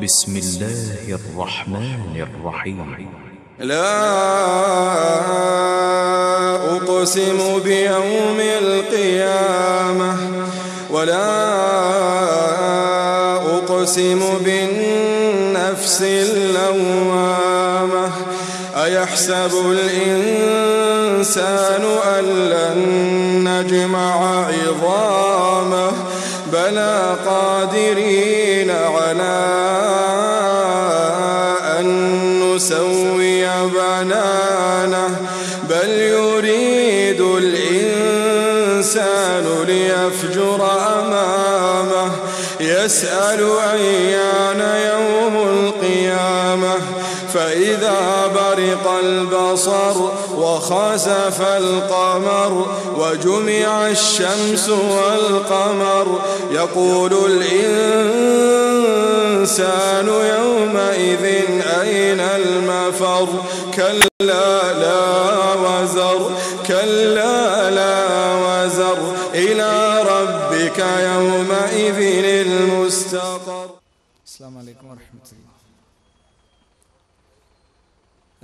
بسم الله الرحمن الرحيم لا أقسم بيوم القيامة ولا أقسم بالنفس اللوامة أيحسب الإنسان أن لن نجمع عظامه بلى قادرين على أن نسوي بنانه بل يريد الإنسان ليفجر أمامه يسأل أيان يوم القيامة فإذا برق البصر وخسف القمر وجمع الشمس والقمر يقول الإنسان يومئذ أين المفر كلا لا وزر كلا لا وزر إلى ربك يومئذ المستقر. السلام عليكم ورحمة الله.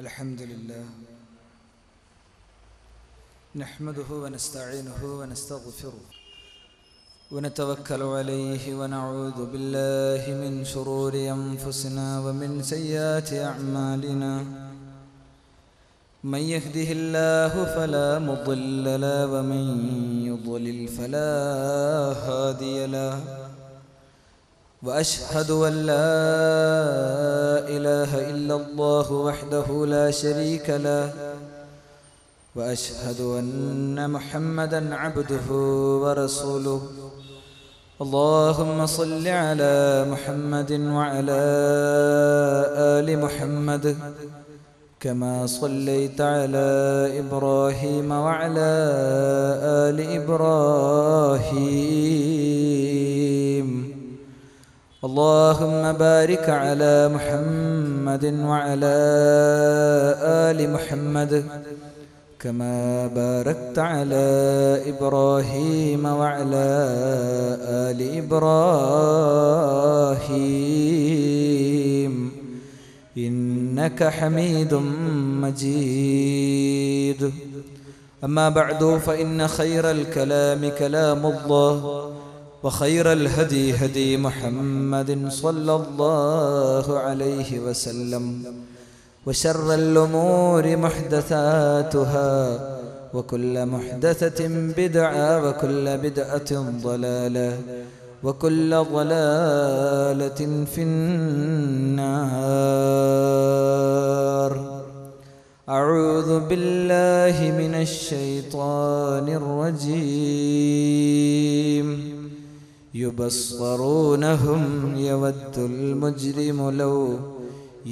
الحمد لله نحمده ونستعينه ونستغفره ونتوكل عليه ونعوذ بالله من شرور أنفسنا ومن سيئات أعمالنا من يهده الله فلا مضل له ومن يضلل فلا هادي له وأشهد أن لا إله إلا الله وحده لا شريك له وأشهد أن محمدًا عبده ورسوله اللهم صل على محمد وعلى آل محمد كما صليت على إبراهيم وعلى آل إبراهيم اللهم بارك على محمد وعلى آل محمد كما باركت على إبراهيم وعلى آل إبراهيم إنك حميد مجيد. أما بعد فإن خير الكلام كلام الله وخير الهدي هدي محمد صلى الله عليه وسلم وشر الأمور محدثاتها وكل محدثة بدعة وكل بدعة ضلالة وكل ضلالة في النار. أعوذ بالله من الشيطان الرجيم. يبصرونهم يود المجرم لو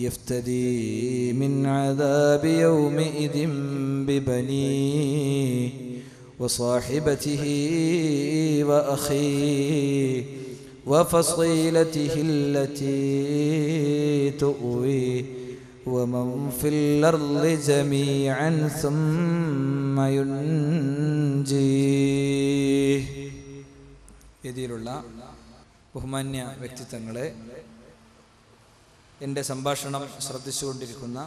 يفتدي من عذاب يومئذ ببنيه وصاحبته وأخيه وفصيلته التي تؤويه ومن في الأرض جميعا ثم ينجيه. ഇതിലുള്ള ബഹുമാന്യ വ്യക്തിത്വങ്ങളെ, എൻ്റെ സംഭാഷണം ശ്രദ്ധിച്ചുകൊണ്ടിരിക്കുന്ന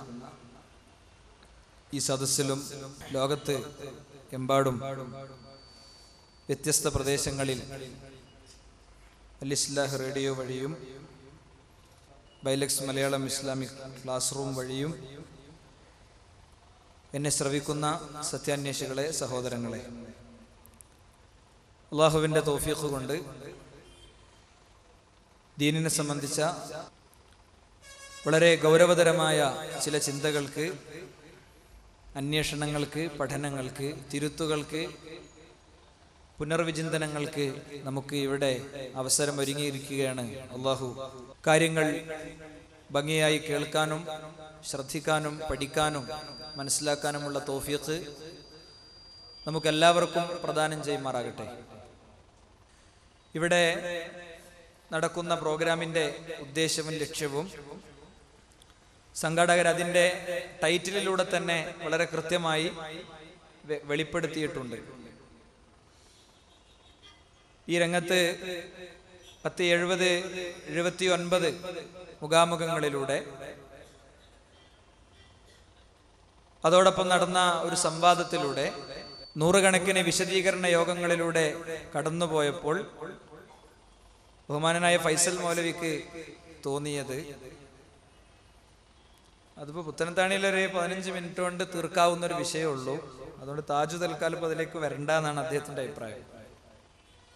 ഈ സദസ്സിലും ലോകത്ത് എമ്പാടും വ്യത്യസ്ത പ്രദേശങ്ങളിൽ അൽ-ഇസ്ലാഹ് റേഡിയോ വഴിയും Bylux Malayalam Islamic class room വഴിയും എന്നെ ശ്രവിക്കുന്ന സത്യാന്വേഷികളെ, സഹോദരങ്ങളെ, അള്ളാഹുവിൻ്റെ തൗഫീഖ് കൊണ്ട് ദീനിനെ സംബന്ധിച്ച വളരെ ഗൗരവതരമായ ചില ചിന്തകൾക്ക്, അന്വേഷണങ്ങൾക്ക്, പഠനങ്ങൾക്ക്, തിരുത്തുകൾക്ക്, പുനർവിചിന്തനങ്ങൾക്ക് നമുക്ക് ഇവിടെ അവസരം ഒരുങ്ങിയിരിക്കുകയാണ്. അള്ളാഹു കാര്യങ്ങൾ ഭംഗിയായി കേൾക്കാനും ശ്രദ്ധിക്കാനും പഠിക്കാനും മനസ്സിലാക്കാനുമുള്ള തൗഫീഖ് നമുക്കെല്ലാവർക്കും പ്രദാനം ചെയ്യുമാറാകട്ടെ. ഇവിടെ നടക്കുന്ന പ്രോഗ്രാമിൻ്റെ ഉദ്ദേശവും ലക്ഷ്യവും സംഘാടകർ അതിൻ്റെ ടൈറ്റിലിലൂടെ തന്നെ വളരെ കൃത്യമായി വെളിപ്പെടുത്തിയിട്ടുണ്ട്. ഈ രംഗത്ത് 1070-79 മുഖാമുഖങ്ങളിലൂടെ അതോടൊപ്പം നടന്ന ഒരു സംവാദത്തിലൂടെ നൂറുകണക്കിന് വിശദീകരണ യോഗങ്ങളിലൂടെ കടന്നുപോയപ്പോൾ ബഹുമാനനായ ഫൈസൽ മൗലവിക്ക് തോന്നിയത് അതിപ്പോൾ പുത്തനത്താണിയിലൊരു 15 മിനിറ്റ് കൊണ്ട് തീർക്കാവുന്ന ഒരു വിഷയമുള്ളൂ, അതുകൊണ്ട് താജു തൽക്കാലം അതിലേക്ക് വരണ്ട എന്നാണ് അദ്ദേഹത്തിൻ്റെ അഭിപ്രായം.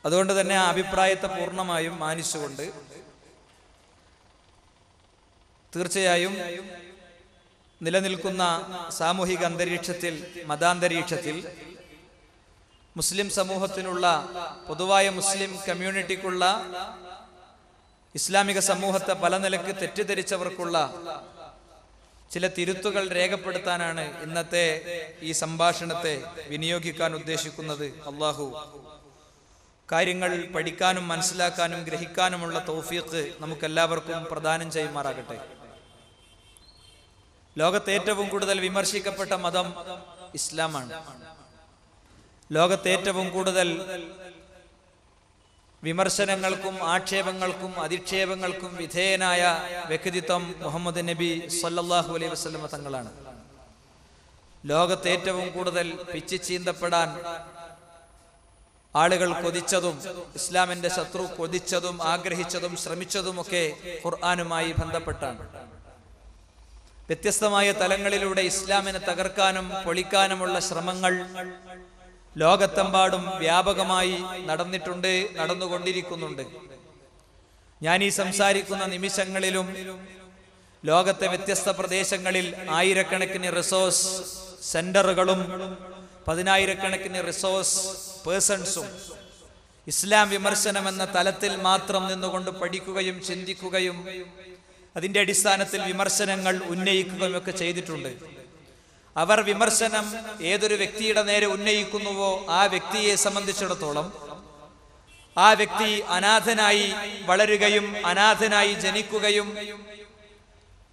അതുകൊണ്ട് തന്നെ ആ അഭിപ്രായത്തെ പൂർണ്ണമായും മാനിച്ചുകൊണ്ട് തീർച്ചയായും നിലനിൽക്കുന്ന സാമൂഹിക അന്തരീക്ഷത്തിൽ, മതാന്തരീക്ഷത്തിൽ മുസ്ലിം സമൂഹത്തിനുള്ള, പൊതുവായ മുസ്ലിം കമ്മ്യൂണിറ്റിക്കുള്ള, ഇസ്ലാമിക സമൂഹത്തെ പല നിലക്ക് തെറ്റിദ്ധരിച്ചവർക്കുള്ള ചില തിരുത്തുകൾ രേഖപ്പെടുത്താനാണ് ഇന്നത്തെ ഈ സംഭാഷണത്തെ വിനിയോഗിക്കാൻ ഉദ്ദേശിക്കുന്നത്. അള്ളാഹു കാര്യങ്ങൾ പഠിക്കാനും മനസ്സിലാക്കാനും ഗ്രഹിക്കാനുമുള്ള തൗഫീഖ് നമുക്കെല്ലാവർക്കും പ്രദാനം ചെയ്യുമാറാകട്ടെ. ലോകത്തെ ഏറ്റവും കൂടുതൽ വിമർശിക്കപ്പെട്ട മതം ഇസ്ലാമാണ്. ലോകത്തെ ഏറ്റവും കൂടുതൽ വിമർശനങ്ങൾക്കും ആക്ഷേപങ്ങൾക്കും അധിക്ഷേപങ്ങൾക്കും വിധേയനായ വ്യക്തിത്വം മുഹമ്മദ് നബി സല്ലല്ലാഹു അലൈഹി വസല്ലം തങ്ങളാണ്. ലോകത്തെ ഏറ്റവും കൂടുതൽ പിച്ചിച്ചീന്തപ്പെടാൻ ആളുകൾ കൊതിച്ചതും ഇസ്ലാമിന്റെ ശത്രു കൊതിച്ചതും ആഗ്രഹിച്ചതും ശ്രമിച്ചതുമൊക്കെ ഖുർആനുമായി ബന്ധപ്പെട്ടാണ്. വ്യത്യസ്തമായ തലങ്ങളിലൂടെ ഇസ്ലാമിനെ തകർക്കാനും പൊളിക്കാനുമുള്ള ശ്രമങ്ങൾ ലോകത്തെമ്പാടും വ്യാപകമായി നടന്നിട്ടുണ്ട്, നടന്നുകൊണ്ടിരിക്കുന്നുണ്ട്. ഞാൻ ഈ സംസാരിക്കുന്ന നിമിഷങ്ങളിലും ലോകത്തെ വ്യത്യസ്ത പ്രദേശങ്ങളിൽ ആയിരക്കണക്കിന് റിസോഴ്സ് സെന്ററുകളും 10,000-കണക്കിന് റിസോഴ്സ് പേഴ്സൺസും ഇസ്ലാം വിമർശനം എന്ന തലത്തിൽ മാത്രം നിന്നുകൊണ്ട് പഠിക്കുകയും ചിന്തിക്കുകയും അതിന്റെ അടിസ്ഥാനത്തിൽ വിമർശനങ്ങൾ ഉന്നയിക്കുകയും ഒക്കെ ചെയ്തിട്ടുണ്ട്. അവർ വിമർശനം ഏതൊരു വ്യക്തിയുടെ നേരെ ഉന്നയിക്കുന്നുവോ ആ വ്യക്തിയെ സംബന്ധിച്ചിടത്തോളം ആ വ്യക്തി അനാഥനായി വളരുകയും അനാഥനായി ജനിക്കുകയും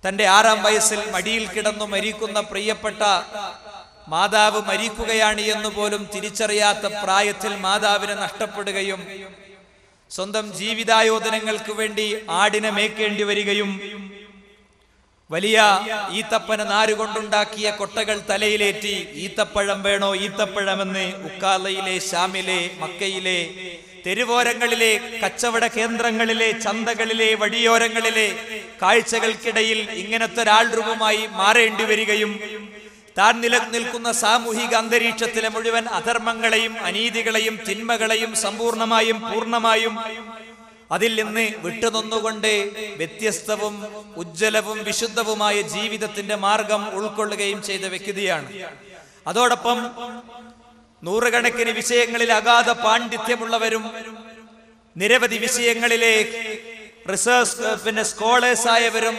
തൻ്റെ 6-ാം വയസ്സിൽ മടിയിൽ കിടന്നു മരിക്കുന്ന പ്രിയപ്പെട്ട മാതാവ് മരിക്കുകയാണ് എന്ന് പോലും തിരിച്ചറിയാത്ത പ്രായത്തിൽ മാതാവിനെ നഷ്ടപ്പെടുകയും സ്വന്തം ജീവിതായോധനങ്ങൾക്ക് വേണ്ടി ആടിനെ മേക്കേണ്ടി വരികയും വലിയ ഈത്തപ്പന നാരുകൊണ്ടുണ്ടാക്കിയ കൊട്ടകൾ തലയിലേറ്റി ഈത്തപ്പഴം വേണോ ഈത്തപ്പഴമെന്ന് ഉക്കാലയിലെ, ഷാമിലെ, മക്കയിലെ തെരുവോരങ്ങളിലെ, കച്ചവട കേന്ദ്രങ്ങളിലെ, ചന്തകളിലെ, വഴിയോരങ്ങളിലെ കാഴ്ചകൾക്കിടയിൽ ഇങ്ങനത്തെ ഒരാൾ രൂപമായി മാറേണ്ടി വരികയും താൻ നിലനിൽക്കുന്ന സാമൂഹിക അന്തരീക്ഷത്തിലെ മുഴുവൻ അധർമ്മങ്ങളെയും അനീതികളെയും തിന്മകളെയും സമ്പൂർണമായും പൂർണ്ണമായും അതിൽ നിന്ന് വിട്ടുനിന്നുകൊണ്ട് വ്യത്യസ്തവും ഉജ്ജ്വലവും വിശുദ്ധവുമായ ജീവിതത്തിന്റെ മാർഗം ഉൾക്കൊള്ളുകയും ചെയ്ത വ്യക്തിയാണ്. അതോടൊപ്പം നൂറുകണക്കിന് വിഷയങ്ങളിൽ അഗാധ പാണ്ഡിത്യമുള്ളവരും നിരവധി വിഷയങ്ങളിലെ റിസർച്ച് സ്കോളേഴ്സ് ആയവരും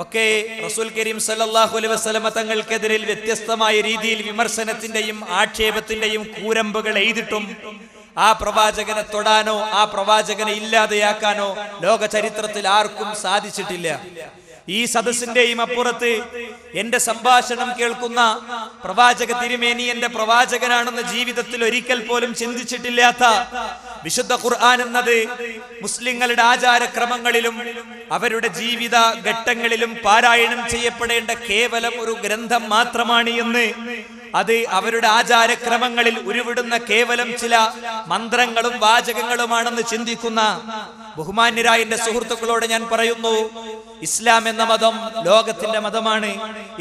ഒക്കെ റസൂൽ കരീം സല്ലല്ലാഹു അലൈഹി വസല്ലമ തങ്ങൾക്കെതിരിൽ വ്യത്യസ്തമായ രീതിയിൽ വിമർശനത്തിന്റെയും ആക്ഷേപത്തിന്റെയും കൂരമ്പുകൾ എഴുതിയിട്ടും ആ പ്രവാചകനെ തൊടാനോ ആ പ്രവാചകനെ ഇല്ലാതെയാക്കാനോ ലോക ചരിത്രത്തിൽ ആർക്കും സാധിച്ചിട്ടില്ല. ഈ സദസ്സിന്റെയും അപ്പുറത്ത് എന്റെ സംഭാഷണം കേൾക്കുന്ന പ്രവാചക തിരുമേനി എന്റെ പ്രവാചകനാണെന്ന് ജീവിതത്തിൽ ഒരിക്കൽ പോലും ചിന്തിച്ചിട്ടില്ലാത്ത വിശുദ്ധ ഖുർആൻ എന്നത് മുസ്ലിങ്ങളുടെ ആചാരക്രമങ്ങളിലും അവരുടെ ജീവിത ഘട്ടങ്ങളിലും പാരായണം ചെയ്യപ്പെടേണ്ട കേവലം ഒരു ഗ്രന്ഥം മാത്രമാണ് എന്ന്, അത് അവരുടെ ആചാരക്രമങ്ങളിൽ ഉരുവിടുന്ന കേവലം ചില മന്ത്രങ്ങളും വാചകങ്ങളുമാണെന്ന് ചിന്തിക്കുന്ന ബഹുമാന്യരായ എന്റെ സുഹൃത്തുക്കളോട് ഞാൻ പറയുന്നു, ഇസ്ലാം എന്ന മതം ലോകത്തിന്റെ മതമാണ്.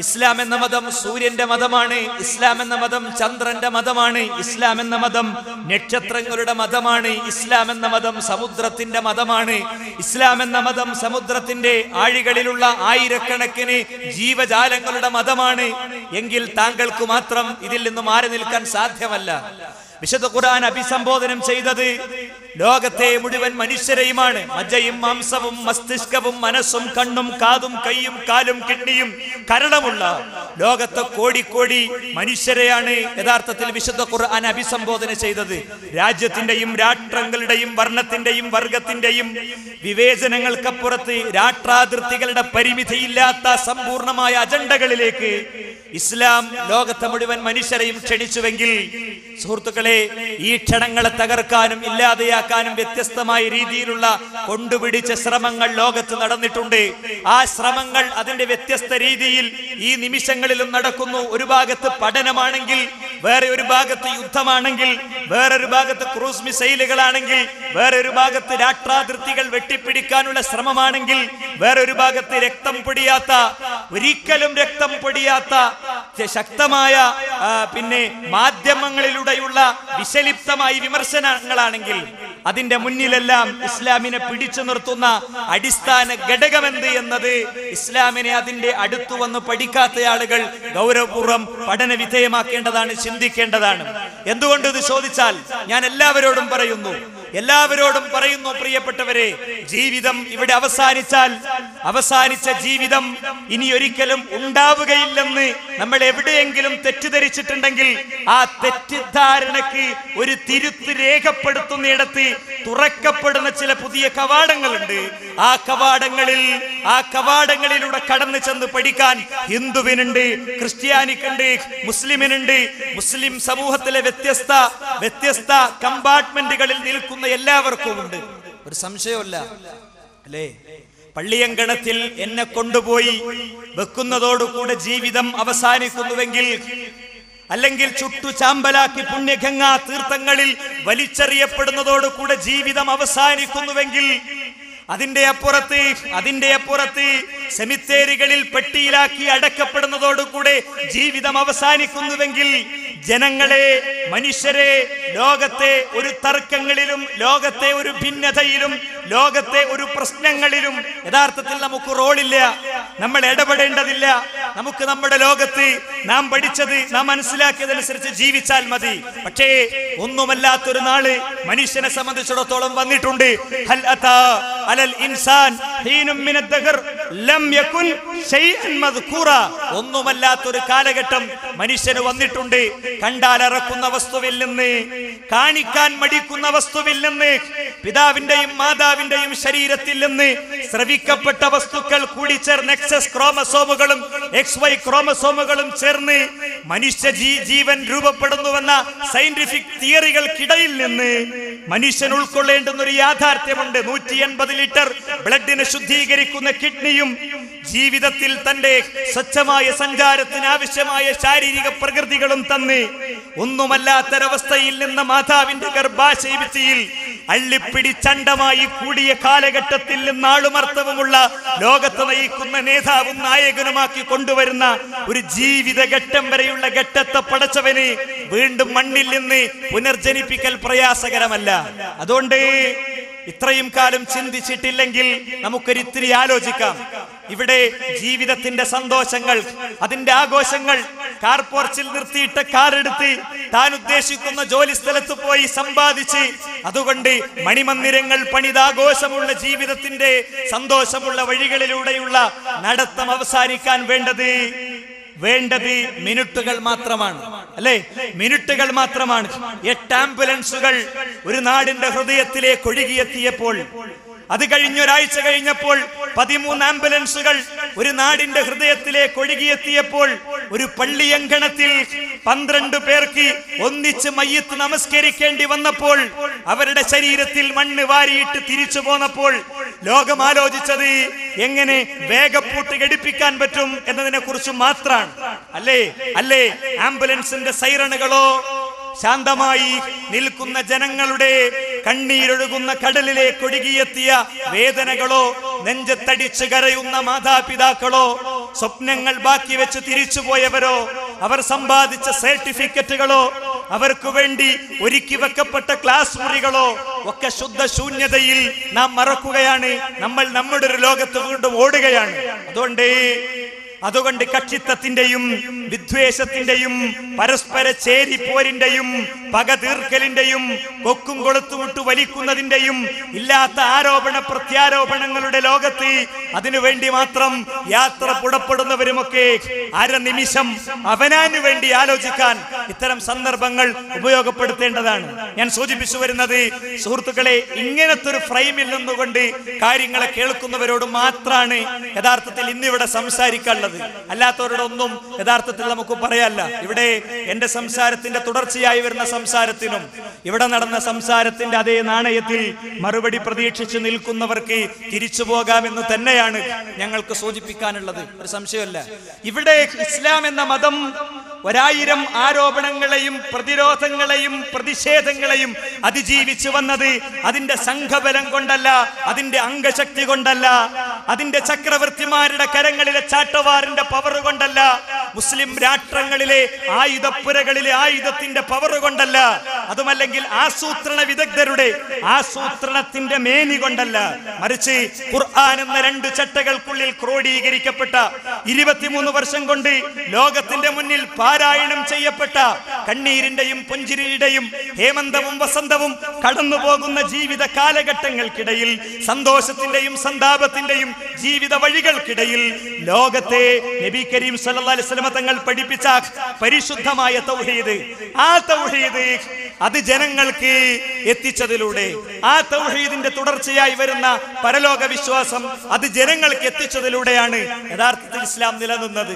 ഇസ്ലാം എന്ന മതം സൂര്യന്റെ മതമാണ്. ഇസ്ലാം എന്ന മതം ചന്ദ്രന്റെ മതമാണ്. ഇസ്ലാം എന്ന മതം നക്ഷത്രങ്ങളുടെ മതമാണ്. ഇസ്ലാം എന്ന മതം സമുദ്രത്തിന്റെ മതമാണ്. ഇസ്ലാം എന്ന മതം സമുദ്രത്തിന്റെ ആഴികളിലുള്ള ആയിരക്കണക്കിന് ജീവജാലങ്ങളുടെ മതമാണ്. എങ്കിൽ താങ്കൾക്ക് മാത്രം ഇതിൽ നിന്ന് മാറി നിൽക്കാൻ സാധ്യമല്ല. വിശുദ്ധ ഖുർആൻ അഭിസംബോധനം ചെയ്തത് ലോകത്തെ മുഴുവൻ മനുഷ്യരെയുമാണ്. മജ്ജയും മാംസവും മസ്തിഷ്കവും മനസ്സും കണ്ണും കാതും കൈയും കാലും കിഡ്നിയും കരളുമുള്ള ലോകത്തെ കോടിക്കോടി മനുഷ്യരെയാണ് യഥാർത്ഥത്തിൽ വിശുദ്ധ ഖുർആൻ അഭിസംബോധന ചെയ്തത്. രാജ്യത്തിന്റെയും രാഷ്ട്രങ്ങളുടെയും വർണ്ണത്തിന്റെയും വർഗത്തിന്റെയും വിവേചനങ്ങൾക്കപ്പുറത്ത് രാഷ്ട്രാതിർത്തികളുടെ പരിമിതിയില്ലാത്ത സമ്പൂർണമായ അജണ്ടകളിലേക്ക് ഇസ്ലാം ലോകത്തെ മുഴുവൻ മനുഷ്യരെയും ക്ഷണിച്ചുവെങ്കിൽ സുഹൃത്തുക്കളെ, ഈ ക്ഷണങ്ങളെ തകർക്കാനും ഇല്ലാതെയാക്കാനും വ്യത്യസ്തമായ രീതിയിലുള്ള കൊണ്ടുപിടിച്ച ശ്രമങ്ങൾ ലോകത്ത് നടന്നിട്ടുണ്ട്. ആ ശ്രമങ്ങൾ അതിന്റെ വ്യത്യസ്ത രീതിയിൽ ഈ നിമിഷങ്ങളിലും നടക്കുന്നു. ഒരു ഭാഗത്ത് പഠനമാണെങ്കിൽ, വേറെ ഒരു ഭാഗത്ത് യുദ്ധമാണെങ്കിൽ, വേറൊരു ഭാഗത്ത് ക്രൂസ് മിസൈലുകളാണെങ്കിൽ, വേറെ ഒരു ഭാഗത്ത് രാഷ്ട്രാതിർത്തികൾ വെട്ടിപ്പിടിക്കാനുള്ള ശ്രമമാണെങ്കിൽ, വേറൊരു ഭാഗത്ത് രക്തം പൊടിയാത്ത, ഒരിക്കലും രക്തം പൊടിയാത്ത ശക്തമായ മാധ്യമങ്ങളിലൂടെയുള്ള വിഷലിപ്തമായ വിമർശനങ്ങളാണെങ്കിൽ, അതിന്റെ മുന്നിലെല്ലാം ഇസ്ലാമിനെ പിടിച്ചു നിർത്തുന്ന അടിസ്ഥാന ഘടകമെന്ത് എന്നത് ഇസ്ലാമിനെ അതിന്റെ അടുത്തു വന്ന് പഠിക്കാത്ത ആളുകൾ ഗൗരവപൂർവ്വം പഠന വിധേയമാക്കേണ്ടതാണ്, ചിന്തിക്കേണ്ടതാണ്. എന്തുകൊണ്ട് ഇത് ചോദിച്ചാൽ ഞാൻ എല്ലാവരോടും പറയുന്നു പ്രിയപ്പെട്ടവരെ, ജീവിതം ഇവിടെ അവസാനിച്ച ജീവിതം ഇനി ഒരിക്കലും ഉണ്ടാവുകയില്ലെന്ന് നമ്മൾ എവിടെയെങ്കിലും തെറ്റിദ്ധരിച്ചിട്ടുണ്ടെങ്കിൽ ആ തെറ്റിദ്ധാരണക്ക് ഒരു തിരുത്ത് രേഖപ്പെടുത്തുന്നിടത്ത് തുറക്കപ്പെടുന്ന ചില പുതിയ കവാടങ്ങളുണ്ട്. ആ കവാടങ്ങളിലൂടെ കടന്നു ചെന്ന് പഠിക്കാൻ ഹിന്ദുവിനുണ്ട്, ക്രിസ്ത്യാനിക്കുണ്ട്, മുസ്ലിമിനുണ്ട്. മുസ്ലിം സമൂഹത്തിലെ വ്യത്യസ്ത കമ്പാർട്ട്മെന്റുകളിൽ നിൽക്കുന്ന എല്ലാവർക്കും ഉണ്ട്, ഒരു സംശയമില്ല അല്ലേ? പള്ളിയങ്കണത്തിൽ എന്നെ കൊണ്ടുപോയി വെക്കുന്നതോടുകൂടെ ജീവിതം അവസാനിക്കുന്നുവെങ്കിൽ, അല്ലെങ്കിൽ ചുട്ടു ചാമ്പലാക്കി പുണ്യഗംഗാ തീർത്ഥങ്ങളിൽ വലിച്ചെറിയപ്പെടുന്നതോടുകൂടെ ജീവിതം അവസാനിക്കുന്നുവെങ്കിൽ, അതിന്റെ അപ്പുറത്ത് സെമിത്തേരികളിൽ പെട്ടിയിലാക്കി അടക്കപ്പെടുന്നതോടുകൂടെ ജീവിതം അവസാനിക്കുന്നുവെങ്കിൽ, ജനങ്ങളെ, മനുഷ്യരെ ലോകത്തെ ഒരു തർക്കങ്ങളിലും, ലോകത്തെ ഒരു ഭിന്നതയിലും, ലോകത്തെ ഒരു പ്രശ്നങ്ങളിലും യഥാർത്ഥത്തിൽ നമുക്ക് റോളില്ല, നമ്മൾ ഇടപെടേണ്ടതില്ല. നമുക്ക് നമ്മുടെ ലോകത്ത് നാം പഠിച്ചത്, നാം മനസ്സിലാക്കിയതനുസരിച്ച് ജീവിച്ചാൽ മതി. പക്ഷേ ഒന്നുമല്ലാത്തൊരു നാള് മനുഷ്യനെ സംബന്ധിച്ചിടത്തോളം വന്നിട്ടുണ്ട്. ഹൽ അതാ അലൽ ഇൻസാൻ ഹീനും മിനദ് ദഹർ ലം യകുൻ ശൈഅൻ മദ്കൂറ. ഒന്നുമല്ലാത്തൊരു കാലഘട്ടം മനുഷ്യന് വന്നിട്ടുണ്ട്. കണ്ടാൽ അറക്കുന്ന വസ്തുവിൽ നിന്ന്, കാണിക്കാൻ മടിക്കുന്ന വസ്തുവിൽ നിന്ന്, പിതാവിന്റെയും മാതാവിന്റെയും ശരീരത്തിൽ നിന്ന് സ്രവിക്കപ്പെട്ട വസ്തുക്കൾ കൂടി ചേർന്ന് എക്സസ് ക്രോമസോമുകളും XY ക്രോമസോമുകളും ചേർന്ന് മനുഷ്യ ജീവൻ രൂപപ്പെടുന്നുവെന്ന സയന്റിഫിക് തിയറികൾക്കിടയിൽ നിന്ന് മനുഷ്യൻ ഉൾക്കൊള്ളേണ്ടുന്ന ഒരു യാഥാർത്ഥ്യമുണ്ട്. 180 ലിറ്റർ ബ്ലഡിനെ ശുദ്ധീകരിക്കുന്ന കിഡ്നിയും ജീവിതത്തിൽ തന്റെ സ്വച്ഛമായ സഞ്ചാരത്തിന് ആവശ്യമായ ശാരീരിക പ്രകൃതികളും തന്ന് ഒന്നുമല്ലാത്തൊരവസ്ഥയിൽ നിന്ന് മാതാവിന്റെ ഗർഭാശയഭിത്തിയിൽ അള്ളിപ്പിടിച്ചണ്ടമായി കൂടിയ കാലഘട്ടത്തിൽ നിന്ന് ആളുമർത്തവുമുള്ള ലോകത്ത് നയിക്കുന്ന നേതാവും നായകനുമാക്കി കൊണ്ടുവരുന്ന ഒരു ജീവിതഘട്ടം വരെയുള്ള ഘട്ടത്തെ പടച്ചവന് വീണ്ടും മണ്ണിൽ നിന്ന് പുനർജനിപ്പിക്കൽ പ്രയാസകരമല്ല. അതുകൊണ്ട് ഇത്രയും കാലം ചിന്തിച്ചിട്ടില്ലെങ്കിൽ നമുക്കൊരിത്തിരി ആലോചിക്കാം. ഇവിടെ ജീവിതത്തിന്റെ സന്തോഷങ്ങൾ, അതിന്റെ ആഘോഷങ്ങൾ, കാർ പോർച്ചിൽ നിർത്തിയിട്ട് കാറെടുത്ത് താൻ ഉദ്ദേശിക്കുന്ന ജോലി സ്ഥലത്ത് പോയി സമ്പാദിച്ച് അതുകൊണ്ട് മണിമന്ദിരങ്ങൾ പണിതാഘോഷമുള്ള ജീവിതത്തിന്റെ സന്തോഷമുള്ള വഴികളിലൂടെയുള്ള നടത്തം അവസാനിക്കാൻ വേണ്ടത് മിനിറ്റുകൾ മാത്രമാണ്, അല്ലേ? മിനിറ്റുകൾ മാത്രമാണ്. 8 ആംബുലൻസുകൾ ഒരു നാടിന്റെ ഹൃദയത്തിലേക്ക് ഒഴുകിയെത്തിയപ്പോൾ, അത് കഴിഞ്ഞൊരാഴ്ച കഴിഞ്ഞപ്പോൾ 13 ആംബുലൻസുകൾ ഒരു നാടിന്റെ ഹൃദയത്തിലേക്ക് ഒഴുകിയെത്തിയപ്പോൾ, ഒരു പള്ളിയങ്കണത്തിൽ 12 പേർക്ക് ഒന്നിച്ച് മയ്യത്ത് നമസ്കരിക്കേണ്ടി വന്നപ്പോൾ, അവരുടെ ശരീരത്തിൽ മണ്ണ് വാരിയിട്ട് തിരിച്ചു പോന്നപ്പോൾ ലോകം ആലോചിച്ചത് എങ്ങനെ വേഗപ്പൂട്ട് ഘടിപ്പിക്കാൻ പറ്റും എന്നതിനെ കുറിച്ച് മാത്രമാണ്, അല്ലേ? ആംബുലൻസിന്റെ സൈറണുകളോ, ശാന്തമായി നിൽക്കുന്ന ജനങ്ങളുടെ കണ്ണീരൊഴുകുന്ന കടലിലേക്ക് ഒഴുകിയെത്തിയ വേദനകളോ, നെഞ്ചത്തടിച്ച് കരയുന്ന മാതാപിതാക്കളോ, സ്വപ്നങ്ങൾ ബാക്കി വെച്ച് തിരിച്ചുപോയവരോ, അവർ സമ്പാദിച്ച സർട്ടിഫിക്കറ്റുകളോ, അവർക്ക് വേണ്ടി ഒരുക്കി വെക്കപ്പെട്ട ക്ലാസ് മുറികളോ ഒക്കെ ശുദ്ധ ശൂന്യതയിൽ നാം മറക്കുകയാണ്. നമ്മൾ നമ്മുടെ ഒരു ലോകത്ത് വീണ്ടും ഓടുകയാണ്. അതുകൊണ്ട് കക്ഷിത്വത്തിന്റെയും വിദ്വേഷത്തിന്റെയും പരസ്പര ചേരിപ്പോരിന്റെയും പക തീർക്കലിന്റെയും കൊക്കും കൊളുത്തുമുട്ട് വലിക്കുന്നതിന്റെയും ഇല്ലാത്ത ആരോപണ പ്രത്യാരോപണങ്ങളുടെ ലോകത്ത് അതിനുവേണ്ടി മാത്രം യാത്ര പുറപ്പെടുന്നവരുമൊക്കെ അരനിമിഷം അവനാന് വേണ്ടി ആലോചിക്കാൻ ഇത്തരം സന്ദർഭങ്ങൾ ഉപയോഗപ്പെടുത്തേണ്ടതാണ്. ഞാൻ സൂചിപ്പിച്ചു വരുന്നത്, സുഹൃത്തുക്കളെ, ഇങ്ങനത്തെ ഒരു ഫ്രെയിമിൽ നിന്നുകൊണ്ട് കാര്യങ്ങളെ കേൾക്കുന്നവരോട് മാത്രമാണ് യഥാർത്ഥത്തിൽ ഇന്നിവിടെ സംസാരിക്കാനുള്ളത്. ഉള്ളത്. അല്ലാത്തവരോടൊന്നും യഥാർത്ഥത്തിൽ നമുക്ക് പറയാല്ല. ഇവിടെ എന്റെ സംസാരത്തിന്റെ തുടർച്ചയായി വരുന്ന സംസാരത്തിനും ഇവിടെ നടന്ന സംസാരത്തിന്റെ അതേ നാണയത്തിൽ മറുപടി പ്രതീക്ഷിച്ച് നിൽക്കുന്നവർക്ക് തിരിച്ചു പോകാമെന്ന് തന്നെയാണ് ഞങ്ങൾക്ക് സൂചിപ്പിക്കാനുള്ളത്. ഒരു സംശയമല്ല. ഇവിടെ ഇസ്ലാം എന്ന മതം 1000 ആരോപണങ്ങളെയും പ്രതിരോധങ്ങളെയും പ്രതിഷേധങ്ങളെയും അതിജീവിച്ചു വന്നത് അതിന്റെ സംഘബലം കൊണ്ടല്ല, അതിന്റെ അംഗശക്തി കൊണ്ടല്ല, അതിന്റെ ചക്രവർത്തിമാരുടെ കരങ്ങളിലെ ചാട്ടവാറിന്റെ പവർ കൊണ്ടല്ല, മുസ്ലിം രാഷ്ട്രങ്ങളിലെ ആയുധപ്പുരകളിലെ ആയുധത്തിന്റെ പവർ കൊണ്ടല്ല, അതുമല്ലെങ്കിൽ ആസൂത്രണ വിദഗ്ധരുടെ ആസൂത്രണത്തിന്റെ മേനി കൊണ്ടല്ല, മറിച്ച് ഖുർആൻ എന്ന 2 ചട്ടകൾക്കുള്ളിൽ ക്രോഡീകരിക്കപ്പെട്ട 23 വർഷം കൊണ്ട് ലോകത്തിന്റെ മുന്നിൽ പാരായണം ചെയ്യപ്പെട്ട കണ്ണീരിന്റെയും പുഞ്ചിരിയുടെയും ഹേമന്തവും വസന്തവും കടന്നു പോകുന്ന ജീവിത കാലഘട്ടങ്ങൾക്കിടയിൽ സന്തോഷത്തിന്റെയും സന്താപത്തിന്റെയും ജീവിത വഴികൾക്കിടയിൽ ലോകത്തെ നബി കരീം സല്ലല്ലാഹു അലൈഹി വസല്ലം തങ്ങൾ പഠിപ്പിച്ച പരിശുദ്ധമായ തൗഹീദ്, ആ തൗഹീദ് അത് ജനങ്ങൾക്ക് എത്തിച്ചതിലൂടെ, ആ തൗഹീദിന്റെ തുടർച്ചയായി വരുന്ന പരലോക വിശ്വാസം അത് ജനങ്ങൾക്ക് എത്തിച്ചതിലൂടെയാണ് യഥാർത്ഥത്തിൽ ഇസ്ലാം നിലനിന്നത്.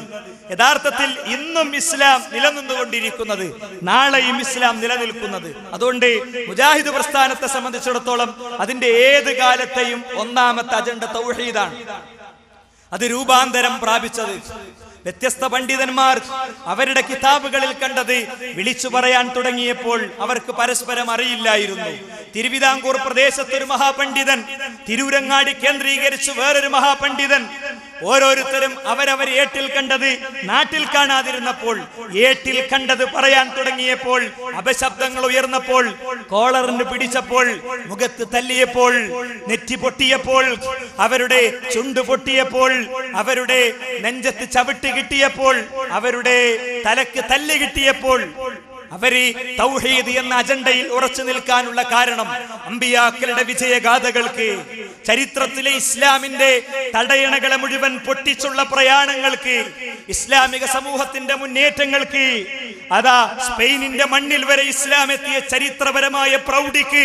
യഥാർത്ഥത്തിൽ ഇന്നും ഇസ്ലാം നിലനിന്നുകൊണ്ടിരിക്കുന്നത്, നാളെയും ഇസ്ലാം നിലനിൽക്കുന്നത്. അതുകൊണ്ട് മുജാഹിദ് പ്രസ്ഥാനത്തെ സംബന്ധിച്ചിടത്തോളം അതിന്റെ ഏത് കാലത്തെയും ഒന്നാമത്തെ അജണ്ട തൗഹീദാണ്. അത് രൂപാന്തരം പ്രാപിച്ചത് വ്യത്യസ്ത പണ്ഡിതന്മാർ അവരുടെ കിതാബുകളിൽ കണ്ടത് വിളിച്ചു പറയാൻ തുടങ്ങിയപ്പോൾ അവർക്ക് പരസ്പരം അറിയില്ലായിരുന്നു. തിരുവിതാംകൂർ പ്രദേശത്ത് ഒരു മഹാപണ്ഡിതൻ, തിരൂരങ്ങാടി കേന്ദ്രീകരിച്ച് വേറൊരു മഹാപണ്ഡിതൻ, ഓരോരുത്തരും അവരവർ ഏട്ടിൽ കണ്ടത് നാട്ടിൽ കാണാതിരുന്നപ്പോൾ ഏട്ടിൽ കണ്ടത് പറയാൻ തുടങ്ങിയപ്പോൾ അപശബ്ദങ്ങൾ ഉയർന്നപ്പോൾ, കോളറിന് പിടിച്ചപ്പോൾ, മുഖത്ത് തല്ലിയപ്പോൾ, നെറ്റി പൊട്ടിയപ്പോൾ, അവരുടെ ചുണ്ട് പൊട്ടിയപ്പോൾ, അവരുടെ നെഞ്ചത്ത് ചവിട്ട് കിട്ടിയപ്പോൾ, അവരുടെ തലക്ക് തല്ല് കിട്ടിയപ്പോൾ, അവര് തൗഹീദ് എന്ന അജണ്ടയിൽ ഉറച്ചു നിൽക്കാനുള്ള കാരണം അമ്പിയാക്കളുടെ വിജയഗാഥകൾക്ക്, ചരിത്രത്തിലെ ഇസ്ലാമിന്റെ തടയണകളെ മുഴുവൻ പൊട്ടിച്ചുള്ള പ്രയാണങ്ങൾക്ക്, ഇസ്ലാമിക സമൂഹത്തിന്റെ മുന്നേറ്റങ്ങൾക്ക്, അതാ സ്പെയിനിന്റെ മണ്ണിൽ വരെ ഇസ്ലാം എത്തിയ ചരിത്രപരമായ പ്രൗഢിക്ക്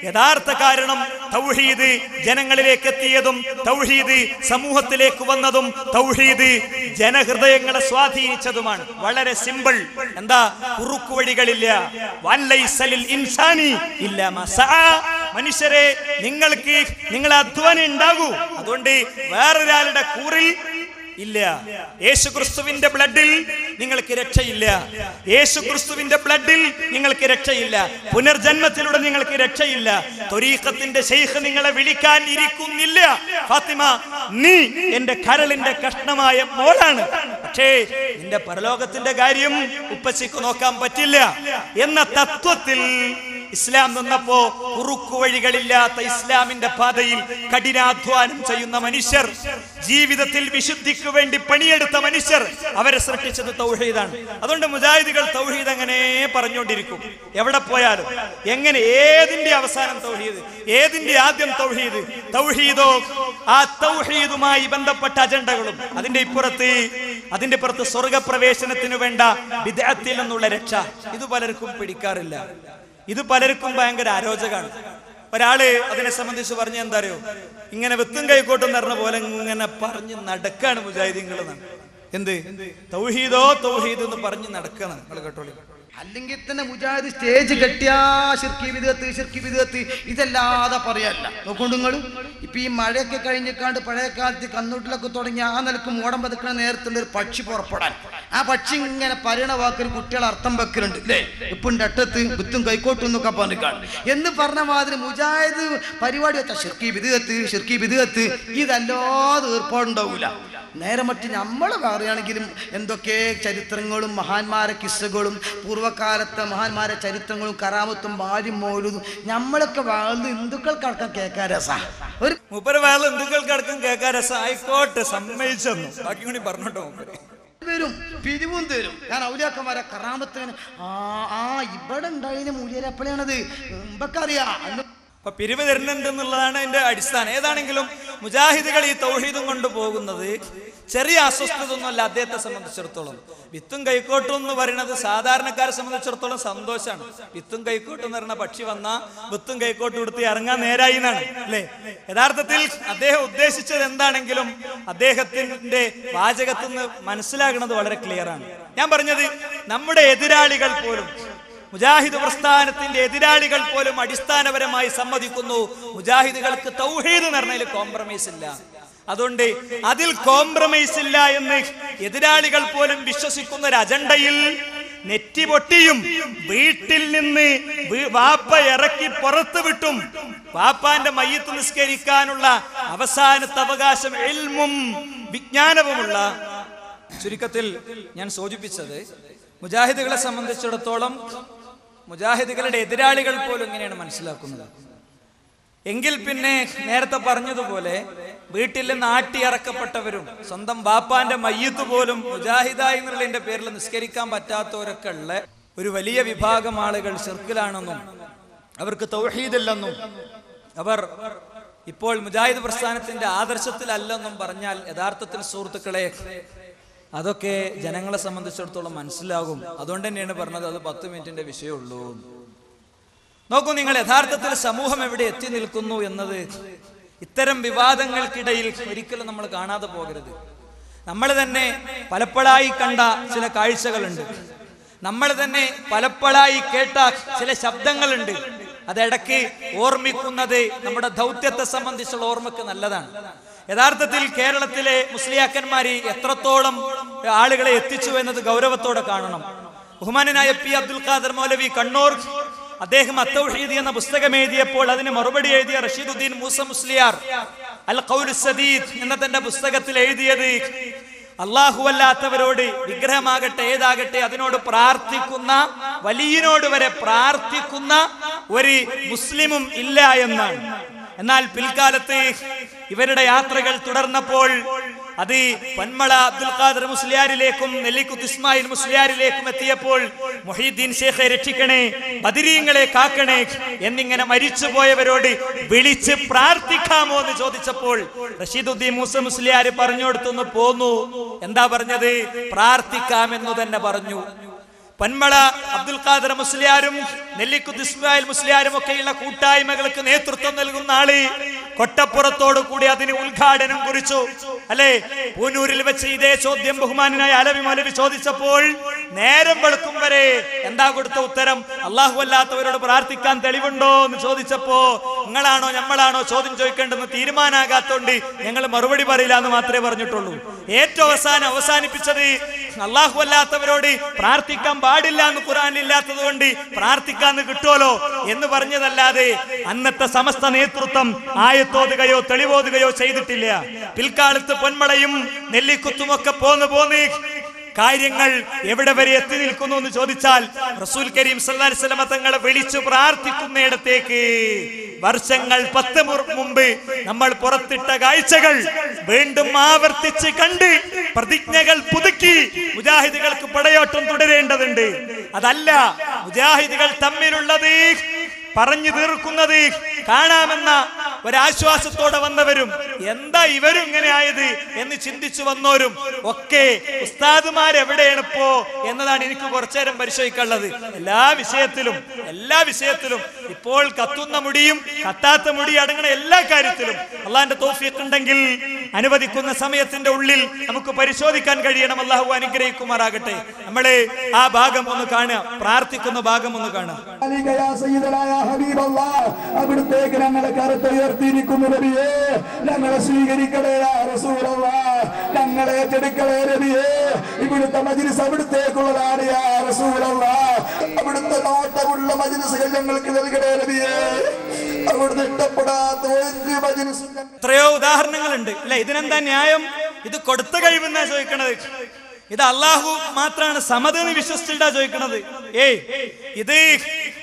യഥാർത്ഥ കാരണം തൗഹീദ് ജനങ്ങളിലേക്ക് എത്തിയതും തൗഹീദ് സമൂഹത്തിലേക്ക് വന്നതും തൗഹീദ് ജനഹൃദയങ്ങളെ സ്വാധീനിച്ചതുമാണ്. വളരെ സിമ്പിൾ. എന്താ? കുറുക്കു വഴികളില്ല. മനുഷ്യരെ, നിങ്ങൾക്ക് നിങ്ങളെ അധ്വാനം ഉണ്ടാകൂ, അതുകൊണ്ട് വേറൊരാളുടെ കൂറിൽ ഇല്ല. യേശുക്രിസ്തുവിന്റെ ബ്ലഡിൽ നിങ്ങൾക്ക് രക്ഷയില്ല. യേശുക്രിസ്തുവിന്റെ ബ്ലഡിൽ നിങ്ങൾക്ക് രക്ഷയില്ല. പുനർജന്മത്തിലൂടെ നിങ്ങൾക്ക് രക്ഷയില്ല. ത്വരീഖത്തിന്റെ ശൈഖ് നിങ്ങളെ വിളിക്കാൻ ഇരിക്കുന്നില്ല. ഫാത്തിമ, നീ എന്റെ കരളിന്റെ കഷ്ണമായ മോളാണ്, പക്ഷേ നിന്റെ പരലോകത്തിന്റെ കാര്യം ഉപ്പച്ചിക്ക് നോക്കാൻ പറ്റില്ല എന്ന തത്വത്തിൽ ഇസ്ലാം നിന്നപ്പോ കുറുക്കു വഴികളില്ലാത്ത ഇസ്ലാമിന്റെ പാതയിൽ കഠിനാധ്വാനം ചെയ്യുന്ന മനുഷ്യർ, ജീവിതത്തിൽ വിശുദ്ധിക്ക് വേണ്ടി പണിയെടുത്ത മനുഷ്യർ, അവരെ സൃഷ്ടിച്ചത് തൗഹീദാണ്. അതുകൊണ്ട് മുജാഹിദുകൾ തൗഹീദ് അങ്ങനെ പറഞ്ഞുകൊണ്ടിരിക്കും. എവിടെ പോയാലും എങ്ങനെ, ഏതിന്റെ അവസാനം തൗഹീദ്, ഏതിന്റെ ആദ്യം തൗഹീദ്, തൗഹീദോ ആ തൗഹീദുമായി ബന്ധപ്പെട്ട അജണ്ടകളും അതിന്റെ പുറത്ത് സ്വർഗപ്രവേശനത്തിന് വേണ്ട ബിദ്അത്തിൽ നിന്നുള്ള രക്ഷ, ഇത് പലർക്കും പിടിക്കാറില്ല. ഇത് പലർക്കും ഭയങ്കര അരോചകമാണ്. ഒരാള് അതിനെ സംബന്ധിച്ച് പറഞ്ഞ എന്താ അറിയോ, ഇങ്ങനെ വെത്തും കൈക്കോട്ടും പറഞ്ഞ പോലെ ഇങ്ങനെ പറഞ്ഞ് നടക്കാണ് മുജാഹിദീങ്ങൾ. എന്ത് തൗഹീദോ തൗഹീദ് എന്ന് പറഞ്ഞ് നടക്കണം. നിങ്ങൾ കേട്ടോളി. അല്ലെങ്കിൽ തന്നെ മുജാഹിദ് സ്റ്റേജ് കെട്ടിയാ ശിർക്കി വിദഅത്ത് ഇതല്ലാതെ പറയല്ല. നോക്കൊണ്ട് നിങ്ങൾ ഇപ്പൊ ഈ മഴയൊക്കെ കഴിഞ്ഞിക്കാണ്ട് പഴയ കാലത്ത് കന്നൂട്ടിലൊക്കെ തുടങ്ങി ആ നിലക്ക് മോടം പതുക്കണ നേരത്തുള്ള ഒരു പക്ഷി പുറപ്പെടാൻ, ആ പക്ഷി ഇങ്ങനെ പറയണ വാക്കിന് കുട്ടികൾ അർത്ഥം വെക്കലുണ്ട് അല്ലേ? ഇപ്പം അട്ടത്ത് വിത്തും കൈക്കോട്ടും എന്നൊക്കെ പറഞ്ഞിക്കാണ് എന്ന് പറഞ്ഞ മാതിരി മുജാഹിദ് പരിപാടി വെച്ചാൽ ശിർക്കി വിദഅത്ത് ഇതല്ലാതെ ഏർപ്പാടുണ്ടാവൂല. നേരെ മറ്റ് നമ്മൾ പറയുകയാണെങ്കിലും എന്തൊക്കെ ചരിത്രങ്ങളും മഹാന്മാരെ കിസ്സകളും പൂർവ്വകാലത്തെ മഹാന്മാരെ ചരിത്രങ്ങളും കറാമത്തും ഭാര്യം മൗലൂദും നമ്മളൊക്കെ വാഴ്ന്ന് ഹിന്ദുക്കൾക്കടക്കം കേൾക്കാൻ രസാ. ഒരു മൂപ്പര് വാഴ്ന്ന് ഹിന്ദുക്കൾക്കടക്കം കേൾക്കാൻ രസം ആയിക്കോട്ടെ, സമ്മതിച്ചെന്നു. ബാക്കി കൂടി പറഞ്ഞോട്ടോ. വരും പിരിവും തരും. ഞാൻ ഔലിയാക്കന്മാരെ കറാമത്തിന് ഇവിടെ ഉണ്ടായതിന് മൂല്യരപ്പളയാണത്. നമുക്കറിയാം. അപ്പൊ പിരിവ് തരുന്നുണ്ട് എന്നുള്ളതാണ് അതിന്റെ അടിസ്ഥാനം. ഏതാണെങ്കിലും മുജാഹിദുകൾ ഈ തൗഹീദും കൊണ്ട് പോകുന്നത് ചെറിയ അസ്വസ്ഥത ഒന്നുമല്ല അദ്ദേഹത്തെ സംബന്ധിച്ചിടത്തോളം. വിത്തും കൈക്കോട്ടും എന്ന് പറയുന്നത് സാധാരണക്കാരെ സംബന്ധിച്ചിടത്തോളം സന്തോഷമാണ്. വിത്തും കൈക്കോട്ടും എന്ന് പറയുന്ന പക്ഷി വന്നാൽ വിത്തും കൈക്കോട്ടും എടുത്ത് ഇറങ്ങാൻ നേരായി എന്നാണ് അല്ലേ. യഥാർത്ഥത്തിൽ അദ്ദേഹം ഉദ്ദേശിച്ചത് എന്താണെങ്കിലും അദ്ദേഹത്തിന്റെ വാചകത്തിൽ നിന്ന് മനസ്സിലാകുന്നത് വളരെ ക്ലിയർ ആണ്. ഞാൻ പറഞ്ഞത് നമ്മുടെ എതിരാളികൾ പോലും, മുജാഹിദ് പ്രസ്ഥാനത്തിന്റെ എതിരാളികൾ പോലും അടിസ്ഥാനപരമായി സമ്മതിക്കുന്നു മുജാഹിദുകൾക്ക് തൗഹീദ് എന്ന് പറഞ്ഞതിൽ കോംപ്രമൈസ് ഇല്ല. അതുകൊണ്ട് അതിൽ കോംപ്രമൈസ് ഇല്ല എന്ന് എതിരാളികൾ പോലും വിശ്വസിക്കുന്ന ഒരു അജണ്ടയിൽ നെറ്റിപൊട്ടിയും വീട്ടിൽ നിന്ന് വാപ്പ ഇറക്കി പുറത്തു വിട്ടും വാപ്പാന്റെ മയ്യത്ത് നിസ്കരിക്കാനുള്ള അവസാനത്തെ അവകാശം ഇൽമും വിജ്ഞാനവുമുള്ള, ചുരുക്കത്തിൽ ഞാൻ സൂചിപ്പിച്ചത് മുജാഹിദുകളെ സംബന്ധിച്ചിടത്തോളം മുജാഹിദുകളുടെ എതിരാളികൾ പോലും എങ്ങനെയാണ് മനസ്സിലാക്കുന്നത്. എങ്കിൽ പിന്നെ നേരത്തെ പറഞ്ഞതുപോലെ വീട്ടിൽ നിന്ന് ആട്ടിയിറക്കപ്പെട്ടവരും സ്വന്തം ബാപ്പാന്റെ മയ്യത്ത് പോലും മുജാഹിദായി എന്നുള്ളതിന്റെ പേരിൽ നിസ്കരിക്കാൻ പറ്റാത്തവരൊക്കെ ഉള്ള ഒരു വലിയ വിഭാഗം ആളുകൾ ശിർക്കിലാണെന്നും അവർക്ക് തൗഹീദില്ലെന്നും അവർ ഇപ്പോൾ മുജാഹിദ് പ്രസ്ഥാനത്തിന്റെ ആദർശത്തിലല്ലെന്നും പറഞ്ഞാൽ യഥാർത്ഥത്തിൽ സുഹൃത്തുക്കളെ അതൊക്കെ ജനങ്ങളെ സംബന്ധിച്ചിടത്തോളം മനസ്സിലാകും. അതുകൊണ്ട് തന്നെയാണ് പറഞ്ഞത് അത് 10 മിനിറ്റിന്റെ വിഷയമുള്ളൂ. നോക്കൂ നിങ്ങൾ, യഥാർത്ഥത്തിൽ സമൂഹം എവിടെ എത്തി നിൽക്കുന്നു എന്നത് ഇത്തരം വിവാദങ്ങൾക്കിടയിൽ ഒരിക്കലും നമ്മൾ കാണാതെ പോകരുത്. നമ്മൾ തന്നെ പലപ്പോഴായി കണ്ട ചില കാഴ്ചകളുണ്ട്, നമ്മൾ തന്നെ പലപ്പോഴായി കേട്ട ചില ശബ്ദങ്ങളുണ്ട്. അതിടയ്ക്ക് ഓർമ്മിക്കുന്നത് നമ്മുടെ ദൗത്യത്തെ സംബന്ധിച്ചുള്ള ഓർമ്മക്ക് നല്ലതാണ്. യഥാർത്ഥത്തിൽ കേരളത്തിലെ മുസ്ലിയാക്കന്മാര് എത്രത്തോളം ആളുകളെ എത്തിച്ചു എന്നത് ഗൗരവത്തോടെ കാണണം. ബഹുമാനനായ പി അബ്ദുൽ ഖാദർ മൗലവി കണ്ണൂർ, അദ്ദേഹം അത്തൗഹീദ് എന്ന പുസ്തകം എഴുതിയപ്പോൾ അതിന് മറുപടി എഴുതിയ റഷീദുദ്ദീൻ മൂസ മുസ്ലിയാർ അൽ ഖൗലു സദീദ് എന്ന തന്റെ പുസ്തകത്തിൽ എഴുതിയത്, അല്ലാഹു അല്ലാത്തവരോട്, വിഗ്രഹമാകട്ടെ ഏതാകട്ടെ അതിനോട് പ്രാർത്ഥിക്കുന്ന, വലിയനോട് വരെ പ്രാർത്ഥിക്കുന്ന ഒരു മുസ്ലിമും ഇല്ല എന്നാണ്. എന്നാൽ പിൽക്കാലത്ത് ഇവരുടെ യാത്രകൾ തുടർന്നപ്പോൾ അത് പന്മള അബ്ദുൽ ഖാദർ മുസ്ലിയാരിലേക്കും നെല്ലിക്കുത്ത് ഇസ്മായിൽ മുസ്ലിയാരിലേക്കും എത്തിയപ്പോൾ മുഹീദ്ദീൻ ശേഖെ രക്ഷിക്കണേ, ബദരീങ്ങളെ കാക്കണേ എന്നിങ്ങനെ മരിച്ചുപോയവരോട് വിളിച്ച് പ്രാർത്ഥിക്കാമോ എന്ന് ചോദിച്ചപ്പോൾ റഷീദുദ്ദീൻ മൂസ മുസ്ലിയാർ പറഞ്ഞു കൊടുത്തൊന്ന് പോന്നു. എന്താ പറഞ്ഞത്? പ്രാർത്ഥിക്കാമെന്നു തന്നെ പറഞ്ഞു. പന്മള അബ്ദുൽ ഖാദർ മുസ്ലിയാരും നെല്ലിക്കുത്ത് ഇസ്മായിൽ മുസ്ലിയാരും ഒക്കെയുള്ള കൂട്ടായ്മകൾക്ക് നേതൃത്വം നൽകുന്ന ആള് കൊട്ടപ്പുറത്തോടു കൂടി അതിന് ഉദ്ഘാടനം കുറിച്ചു അല്ലെ. പൂനൂരിൽ വെച്ച് ഇതേ ചോദ്യം ബഹുമാനായ അലവി മൗലവി ചോദിച്ചപ്പോൾ നേരം വെളുക്കും വരെ എന്താ കൊടുത്ത ഉത്തരം? അല്ലാഹു അല്ലാത്തവരോട് പ്രാർത്ഥിക്കാൻ തെളിവുണ്ടോ എന്ന് ചോദിച്ചപ്പോ നിങ്ങളാണോ നമ്മളാണോ ചോദ്യം ചോദിക്കേണ്ടെന്ന് തീരുമാനാകാത്തോണ്ട് ഞങ്ങൾ മറുപടി പറയില്ല എന്ന് മാത്രമേ പറഞ്ഞിട്ടുള്ളൂ. ഏറ്റവും അവസാനിപ്പിച്ചത് അല്ലാഹു അല്ലാത്തവരോട് പ്രാർത്ഥിക്കാൻ പാടില്ല എന്ന് ഖുർആനിൽ ഇല്ലാത്തത് കൊണ്ട് പ്രാർത്ഥിക്കാന്ന് കിട്ടുമല്ലോ എന്ന് പറഞ്ഞതല്ലാതെ അന്നത്തെ സമസ്ത നേതൃത്വം ആയത്തോതുകയോ തെളിവോതുകയോ ചെയ്തിട്ടില്ല. പിൽക്കാലത്ത് പൊന്മളയും നെല്ലിക്കുത്തുമൊക്കെ പോന്ന് കാര്യങ്ങൾ എവിടെ വരെ എത്തി നിൽക്കുന്നു എന്ന് ചോദിച്ചാൽ റസൂൽ കരീം സല്ലല്ലാഹു അലൈഹി വസല്ലം തങ്ങളെ വിളിച്ചു പ്രാർത്ഥിക്കുന്നിടത്തേക്ക് വർഷങ്ങൾ 10 മുമ്പ് നമ്മൾ പുറത്തിട്ട കാഴ്ചകൾ വീണ്ടും ആവർത്തിച്ച് കണ്ട് പ്രതിജ്ഞകൾ പുതുക്കി മുജാഹിദുകൾക്ക് പടയോട്ടം തുടരേണ്ടതുണ്ട്. അതല്ല മുജാഹിദുകൾ തമ്മിലുള്ളത് പറഞ്ഞു തീർക്കുന്നത് കാണാമെന്ന ഒരാശ്വാസത്തോടെ വന്നവരും എന്താ ഇവരും ഇങ്ങനെ ആയത് എന്ന് ചിന്തിച്ചു വന്നവരും ഒക്കെ ഉസ്താദുമാരെവിടെയാണ് ഇപ്പോ എന്നതാണ് എനിക്ക് കുറച്ചേരം പരിശോധിക്കാനുള്ളത്. എല്ലാ വിഷയത്തിലും ഇപ്പോൾ കത്തുന്ന മുടിയും കത്താത്ത മുടി അടങ്ങുന്ന എല്ലാ കാര്യത്തിലും അള്ളാഹിന്റെ തൗഫീഖ് ഉണ്ടെങ്കിൽ അനുവദിക്കുന്ന സമയത്തിന്റെ ഉള്ളിൽ നമുക്ക് പരിശോധിക്കാൻ കഴിയണം. അള്ളാഹു അനുഗ്രഹിക്കുമാറാകട്ടെ. നമ്മളെ ആ ഭാഗം ഒന്ന് കാണുക, പ്രാർത്ഥിക്കുന്ന ഭാഗം ഒന്ന് കാണുക. അവിടുത്തേക്ക് ഞങ്ങളെ കറുത്തുയർത്തിയിരിക്കുന്നു നബിയേ, ഞങ്ങളെ സ്വീകരിക്കണേ യാ റസൂലല്ലാഹ്, ഞങ്ങളെ ഏറ്റെടുക്കണേ നബിയേ. ഇവിടുത്തെ മജ്ലിസ് അവിടുത്തേക്കുള്ളതാണ് യാ റസൂലല്ലാഹ്. അവിടുത്തെ നോട്ടമുള്ള മജ്ലിസുകൾ ഞങ്ങൾക്ക് നൽകണേ നബിയേ. അവിടുന്ന് ഇഷ്ടപ്പെടാത്ത ഒരു മജ്ലിസും. എത്രയോ ഉദാഹരണങ്ങളുണ്ട് അല്ലെ. ഇതിനെന്താ ന്യായം? ഇത് കൊടുത്ത കഴിവെന്നാ ചോദിക്കണത്. ഇത് അള്ളാഹു മാത്രമാണ് സമതെന്ന് വിശ്വസിച്ചിട്ടാ ചോദിക്കണത്. ഇത്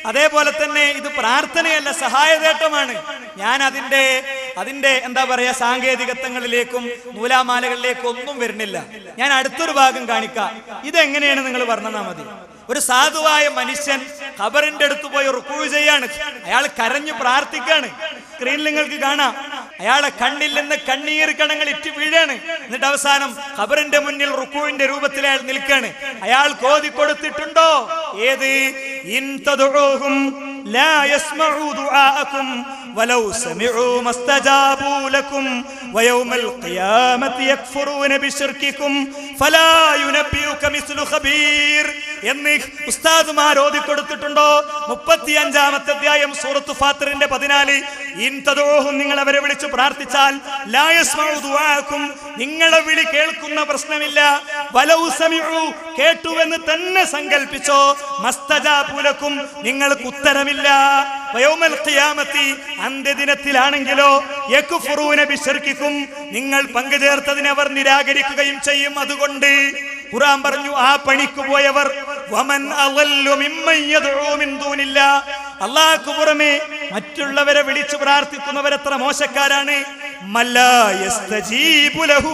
അതേപോലെ തന്നെ ഇത് പ്രാർത്ഥനയല്ല, സഹായതേട്ടമാണ്. ഞാൻ അതിന്റെ എന്താ പറയാ സാങ്കേതികത്വങ്ങളിലേക്കും നൂലാമാലകളിലേക്കും ഒന്നും വരുന്നില്ല. ഞാൻ അടുത്തൊരു ഭാഗം കാണിക്കാം. ഇതെങ്ങനെയാണ് നിങ്ങൾ പറഞ്ഞാൽ മതി. ഒരു സാധുവായ മനുഷ്യൻ ഖബറിന്റെ അടുത്ത് പോയി റുക്കൂ ചെയ്യാണ്. അയാൾ കരഞ്ഞു പ്രാർത്ഥിക്കാണ്. സ്ക്രീനിൽ നിങ്ങൾക്ക് കാണാം. അയാളെ കണ്ണിൽ നിന്ന് കണ്ണീർ കണങ്ങൾ ഇറ്റ് വീഴാണ്. എന്നിട്ട് അവസാനം ഖബറിന്റെ മുന്നിൽ റുക്കൂവിന്റെ രൂപത്തിൽ അയാൾ നിൽക്കാണ്. അയാൾ കോതി കൊടുത്തിട്ടുണ്ടോ? ഏത്? ഇൻ തദ്ഉഹും ലാ യസ്മഉ ദുആഅകും വലൗ സമിഉ മസ്തജാബു ലക്കും വയൗമൽ ഖിയാമത്തി യക്ഫുറൂന ബിശിർകികും ഫലാ യുനബ്ബിഉക മിസ്ലു ഖബീർ എന്ന് ഉസ്താദുമാർ ഓതി കൊടുത്തിട്ടുണ്ടോ? 35-ാമത്തെ അധ്യായം സൂറത്ത് ഫാത്തിറിന്റെ 14. ഇൻ തദ്ഉഹും, നിങ്ങൾ അവരെ വിളിച്ചു പ്രാർത്ഥിച്ചാൽ, ലാ യസ്മഉ ദുആഅകും, നിങ്ങളെ വിളി കേൾക്കുന്ന പ്രശ്നമില്ല, വലൗ സമിഉ, കേട്ടുവെന്ന് തന്നെ സങ്കൽപ്പിച്ചോ, മസ്തജാബു ലക്കും, നിങ്ങൾക്ക് ഉത്തരമില്ല, വയൗമൽ ഖിയാമത്തി, അന്ത്യദിനത്തിലാണെങ്കിലോ, യക്ഫുറൂന ബിശിർകികും, നിങ്ങൾ പങ്കുചേർത്തതിനെ അവർ നിരാകരിക്കുകയും ചെയ്യും. അതുകൊണ്ട് ഖുർആൻ പറഞ്ഞു, ആ പണിക്ക് പോയവർ വമൻ അളല്ലു മിമ്മൻ യദ്ഉ മിൻ ദൂനില്ലാഹ്, അല്ലാഹുവിന് പുറമെ മറ്റുള്ളവരെ വിളിച്ചു പ്രാർത്ഥിക്കുന്നവർ എത്ര മോശക്കാരാണ്. മല്ലാ യസ്തജീബു ലഹു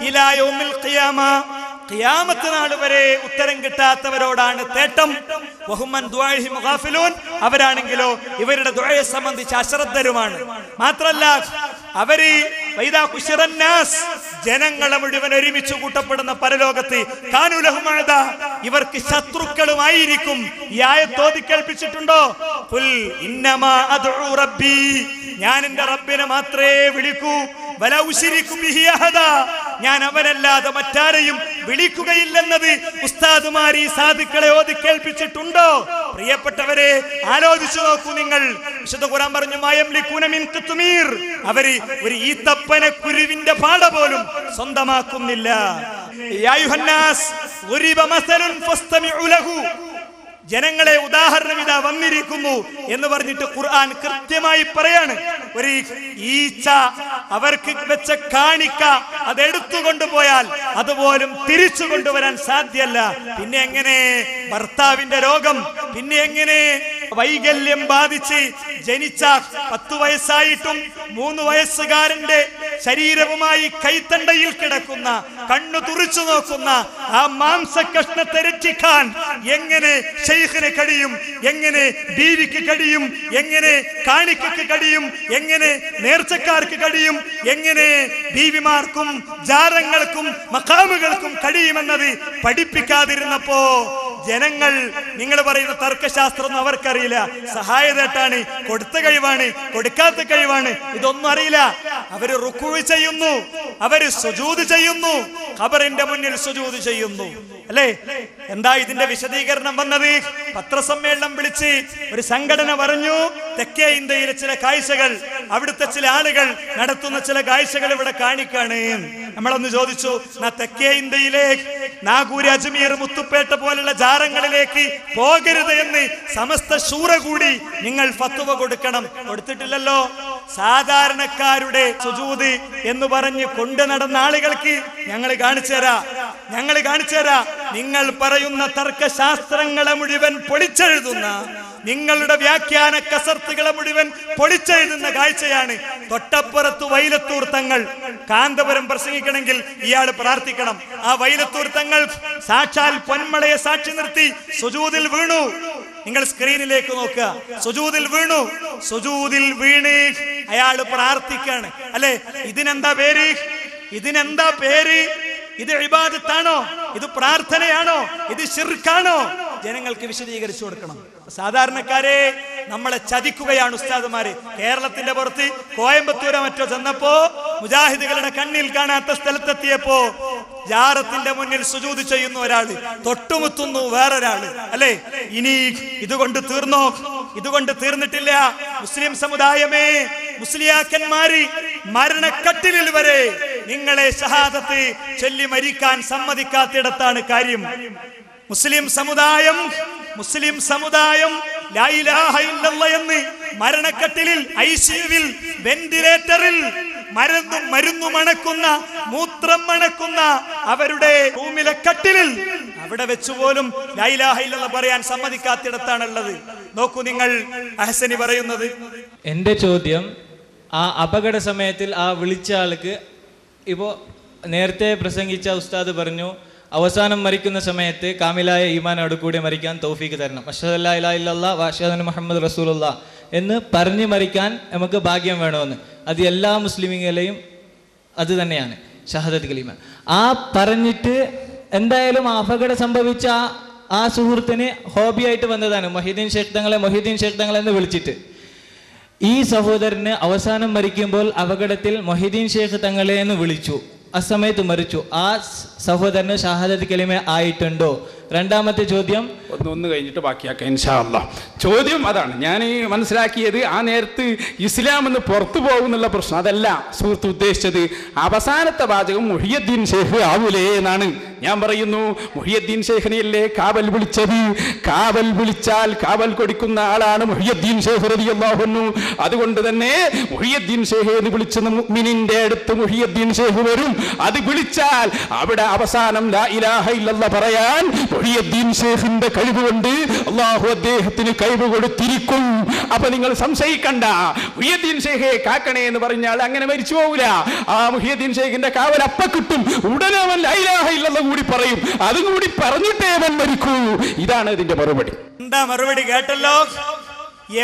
ഇലാ യൗമിൽ ഖിയാമ, ഖിയാമത്ത് നാൾ വരെ ഉത്തരം കിട്ടാത്തവരോടാണ് തേട്ടം. വഹുമൻ ദുആഇഹിം ഗാഫിലൂൻ, അവരാണെങ്കിലോ ഇവരുടെ ദുആയെ സംബന്ധിച്ച് അശ്രദ്ധരുമാണ്. മാത്രല്ല അവര് വൈദാ ഖുശിറന്നാസ്, ജനങ്ങളെ മുഴുവൻ ഒരുമിച്ച് കൂട്ടപ്പെടുന്ന പരലോകത്ത് കാനൂ ലഹും അഅദാ, ഇവർക്ക് ശത്രുക്കളുമായിരിക്കും. ഈ ആയത്ത് ഓതി കേൾപ്പിച്ചിട്ടുണ്ടോ? ഖുൽ ഇന്നമാ അദ്ഉ റബ്ബി, ഞാൻ എൻ്റെ റബ്ബിനെ മാത്രമേ വിളിക്കൂ, വലാ ഉശ്രികു ബിഹി അഹദാ, ഞാൻ അവനല്ലാതെ മറ്റാരെയും വിളിക്കുകയില്ലെന്നത് ഉസ്താദുമാർ ഈ സാധുക്കളെ ഓതി കേൾപ്പിച്ചിട്ടുണ്ടോ? പ്രിയപ്പെട്ടവരെ, ആലോചിച്ചു നോക്കൂ നിങ്ങൾ. വിശുദ്ധ ഖുർആൻ പറഞ്ഞു, മായംലികൂന മിൻ ഖിത്മീർ, അവര് ഒരു ഈത്തപ്പന കുരുവിന്റെ പാട പോലും സ്വന്തമാക്കുന്നില്ല. യാ അയ്യുഹന്നാസ് ഉരിബ മസലുൻ ഫസ്തമിഉ ലഹു, ജനങ്ങളെ ഉദാഹരണം ഇതാ വന്നിരിക്കുന്നു എന്ന് പറഞ്ഞിട്ട് ഖുർആൻ കൃത്യമായി പറയാണ്. ഒരു ഈച്ച അവർക്ക് വെച്ച കാണിക്ക അതെടുത്തുകൊണ്ടുപോയാൽ അതുപോലും തിരിച്ചു കൊണ്ടുവരാൻ സാധ്യല്ല. പിന്നെ എങ്ങനെ ഭർത്താവിന്റെ രോഗം, പിന്നെ എങ്ങനെ വൈകല്യം ബാധിച്ച് ജനിച്ച 10 വയസ്സായിട്ടും 3 വയസ്സുകാരന്റെ ശരീരവുമായി കൈത്തണ്ടയിൽ കിടക്കുന്ന, കണ്ണു തുറിച്ചു നോക്കുന്ന ആ മാംസകഷ്ണത്തെ രക്ഷിക്കാൻ എങ്ങനെ ശൈഖിന് കഴിയും, എങ്ങനെ ബീവിക്ക് കഴിയും, എങ്ങനെ കാണിക്കക്ക് കഴിയും, എങ്ങനെ നേർച്ചക്കാർക്ക് കഴിയും, എങ്ങനെ ബീവിമാർക്കും ജാരങ്ങൾക്കും മഖാമുകൾക്കും കഴിയുമെന്നത് പഠിപ്പിക്കാതിരുന്നപ്പോ ജനങ്ങൾ, നിങ്ങൾ പറയുന്ന തർക്കശാസ്ത്രം അവർക്കറിയില്ല. സഹായതേട്ടാണ്, കൊടുത്ത കഴിവാണ്, കൊടുക്കാത്ത കഴിവാണ്, ഇതൊന്നും അറിയില്ല. അവര് റുക്കൂ ചെയ്യുന്നു, അവര് സുജൂദ് ചെയ്യുന്നു, ഖബറിന്റെ മുന്നിൽ സുജൂദ് ചെയ്യുന്നു. അല്ലേ? എന്താ ഇതിന്റെ വിശദീകരണം വന്നത്? പത്രസമ്മേളനം വിളിച്ച് ഒരു സംഘടന പറഞ്ഞു, തെക്കേ ഇന്ത്യയിലെ ചില കാഴ്ചകൾ, അവിടുത്തെ ചില ആളുകൾ നടത്തുന്ന ചില കാഴ്ചകൾ ഇവിടെ കാണിക്കാണ്. നമ്മളൊന്ന് ചോദിച്ചു, തെക്കേ ഇന്ത്യയിലെ നാഗൂർ, അജ്മീർ, മുത്തുപ്പേട്ട പോലുള്ള ജാരങ്ങളിലേക്ക് പോകരുത് എന്ന് സമസ്ത ശൂറ കൂടി നിങ്ങൾ ഫത്വ കൊടുക്കണം. കൊടുത്തിട്ടില്ലല്ലോ. സാധാരണക്കാരുടെ സുജൂദ് എന്ന് പറഞ്ഞ് കൊണ്ടു നടന്ന ആളുകൾക്ക് ഞങ്ങൾ കാണിച്ചു തരാം. നിങ്ങൾ പറയുന്ന തർക്കശാസ്ത്രങ്ങളെ മുഴുവൻ പൊളിച്ചെഴുതുന്ന, നിങ്ങളുടെ വ്യാഖ്യാന കസർത്തുകളെ മുഴുവൻ പൊളിച്ചെഴുതുന്ന കാഴ്ചയാണ്. തൊട്ടപ്പുറത്ത് വൈലത്തൂർ തങ്ങൾ കാന്തപുരം പ്രസംഗിക്കണമെങ്കിൽ ഇയാൾ പ്രാർത്ഥിക്കണം. ആ വൈലത്തൂർ തങ്ങൾ സാക്ഷാൽ പൊന്മളയെ സാക്ഷി നിർത്തി സുജൂദിൽ വീണു. നിങ്ങൾ സ്ക്രീനിലേക്ക് നോക്കുക. സുജൂദിൽ വീണ് അയാൾ പ്രാർത്ഥിക്കാണ്. അല്ലെ, ഇതിനെന്താ പേര്? ഇത് ഇബാദത്താണോ? ഇത് പ്രാർത്ഥനയാണോ? ഇത് ശിർക്കാണോ? ജനങ്ങൾക്ക് വിശദീകരിച്ചു കൊടുക്കണം. സാധാരണക്കാരെ നമ്മളെ ചതിക്കുകയാണ് ഉസ്താദുമാര്. കേരളത്തിന്റെ പുറത്ത് കോയമ്പത്തൂരോ മറ്റോ ചെന്നപ്പോ മുജാഹിദുകളുടെ കണ്ണിൽ കാണാത്ത സ്ഥലത്തെത്തിയപ്പോ ജാറത്തിന്റെ മുന്നിൽ സുജൂദ് ചെയ്യുന്ന ഒരാള്, തൊട്ടുമുത്തുന്നു വേറൊരാള്. അല്ലെ, ഇനി ഇതുകൊണ്ട് തീർന്നോ? ഇതുകൊണ്ട് തീർന്നിട്ടില്ല. മുസ്ലിം സമുദായമേ, മുസ്ലിയാക്കന്മാര് മരണക്കട്ടിലിൽ വരെ നിങ്ങളെ ഷഹാദത്ത് ചൊല്ലി മരിക്കാൻ സമ്മതിക്കാത്തിടത്താണ് കാര്യം. മുസ്ലിം സമുദായം ലാ ഇലാഹ ഇല്ലല്ലാഹ് എന്ന് മരണക്കട്ടിലിൽ, ഐസിയുവിൽ, വെന്റിലേറ്ററിൽ മരുന്നു മണക്കുന്ന, മൂത്രം മണക്കുന്ന അവരുടെ റൂമിലെ കട്ടിലിൽ അവിടെ വെച്ചുപോലും ലാ ഇലാഹ ഇല്ലല്ലാഹ് പറയാൻ സമ്മതിക്കാത്തിടത്താണുള്ളത്. നോക്കൂ നിങ്ങൾ അഹ്സനി പറയുന്നത്. എൻ്റെ ചോദ്യം, ആ അപകട സമയത്തിൽ ആ വിളിച്ച ആൾക്ക്, ഇപ്പോൾ നേരത്തെ പ്രസംഗിച്ച ഉസ്താദ് പറഞ്ഞു അവസാനം മരിക്കുന്ന സമയത്ത് കാമിലായ ഈമാനോട് കൂടി മരിക്കാൻ തൗഫീക്ക് തരണം. അഷ്ഹദു അല്ലാ ഇലാഹ ഇല്ലല്ലാഹ് വ അഷ്ഹദു അന്ന മുഹമ്മദ് റസൂലുള്ളാഹ് എന്ന് പറഞ്ഞ് മരിക്കാൻ നമുക്ക് ഭാഗ്യം വേണമെന്ന്. അത് എല്ലാ മുസ്ലിമീങ്ങളെയും അത് തന്നെയാണ് ഷഹാദത്ത് കലിമ. ആ പറഞ്ഞിട്ട് എന്തായാലും അപകടം സംഭവിച്ച ആ സുഹൃത്തിന് ഹോബിയായിട്ട് വന്നതാണ് മൊഹീദ്ദീൻ ഷേഖ് തങ്ങളെ എന്ന് വിളിച്ചിട്ട്. ഈ സഹോദരന് അവസാനം മരിക്കുമ്പോൾ അപകടത്തിൽ മൊഹീദ്ദീൻ ഷേഖ് തങ്ങളെ എന്ന് വിളിച്ചു. ആ സമയത്ത് മരിച്ചു. ആ സഹോദരന് ഷഹാദത്ത് കലിമ ആയിട്ടുണ്ടോ? രണ്ടാമത്തെ ചോദ്യം ഒന്ന് കഴിഞ്ഞിട്ട് ബാക്കിയാക്കാം ഇൻഷാ അല്ലാഹ്. ചോദ്യം അതാണ് ഞാൻ മനസ്സിലാക്കിയത്. ആ നേരത്ത് ഇസ്ലാം എന്ന് പുറത്തു പോകുന്നുള്ള പ്രശ്നം അതല്ല സുഹൃത്ത് ഉദ്ദേശിച്ചത്. അവസാനത്തെ വാചകം മുഹിയുദ്ദീൻ ഷേഖ് ആവൂലേ എന്നാണ് ഞാൻ പറയുന്നു. മുഹിയുദ്ദീൻ ഷേഖിനെയല്ലേ കാവൽ വിളിച്ചത്? കാവൽ വിളിച്ചാൽ കാവൽ കൊടുക്കുന്ന ആളാണ് മുഹിയുദ്ദീൻ ഷേഖ് റളിയല്ലാഹു അൻഹു. അതുകൊണ്ട് തന്നെ മുഹിയുദ്ദീൻ ഷേഖ് എന്ന് വിളിച്ച മുഅ്മിനിന്റെ അടുത്ത് മുഹിയുദ്ദീൻ ഷേഖ് വരും. അത് വിളിച്ചാൽ അവിടെ അവസാനം ലാ ഇലാഹ ഇല്ലല്ലാഹ് പറയാൻ മുഹിയുദ്ദീൻ ഷേഖിന്റെ കഴിവ് കൊണ്ട് അല്ലാഹു അദ്ദേഹത്തിന് കഴിവ് കൊടുത്തിരിക്കും. അപ്പൊ നിങ്ങൾ സംശയിക്കണ്ട. മുഹിയുദ്ദീൻ ഷേഖെ കാക്കണേ എന്ന് പറഞ്ഞാൽ അങ്ങനെ മരിച്ചു പോകൂല. ആ മുഹിയുദ്ദീൻ ഷേഖിന്റെ കാവൽ അപ്പ കിട്ടും. ഉടനെ അവൻ ലാ ഇലാഹ ഇല്ലല്ലാഹ് കൂടി പറയും. അതും കൂടി പറഞ്ഞിട്ടേ അവൻ മരിക്കൂ. ഇതാണ് ഇതിന്റെ മറുപടി. എന്താ മറുപടി കേട്ടല്ലോ?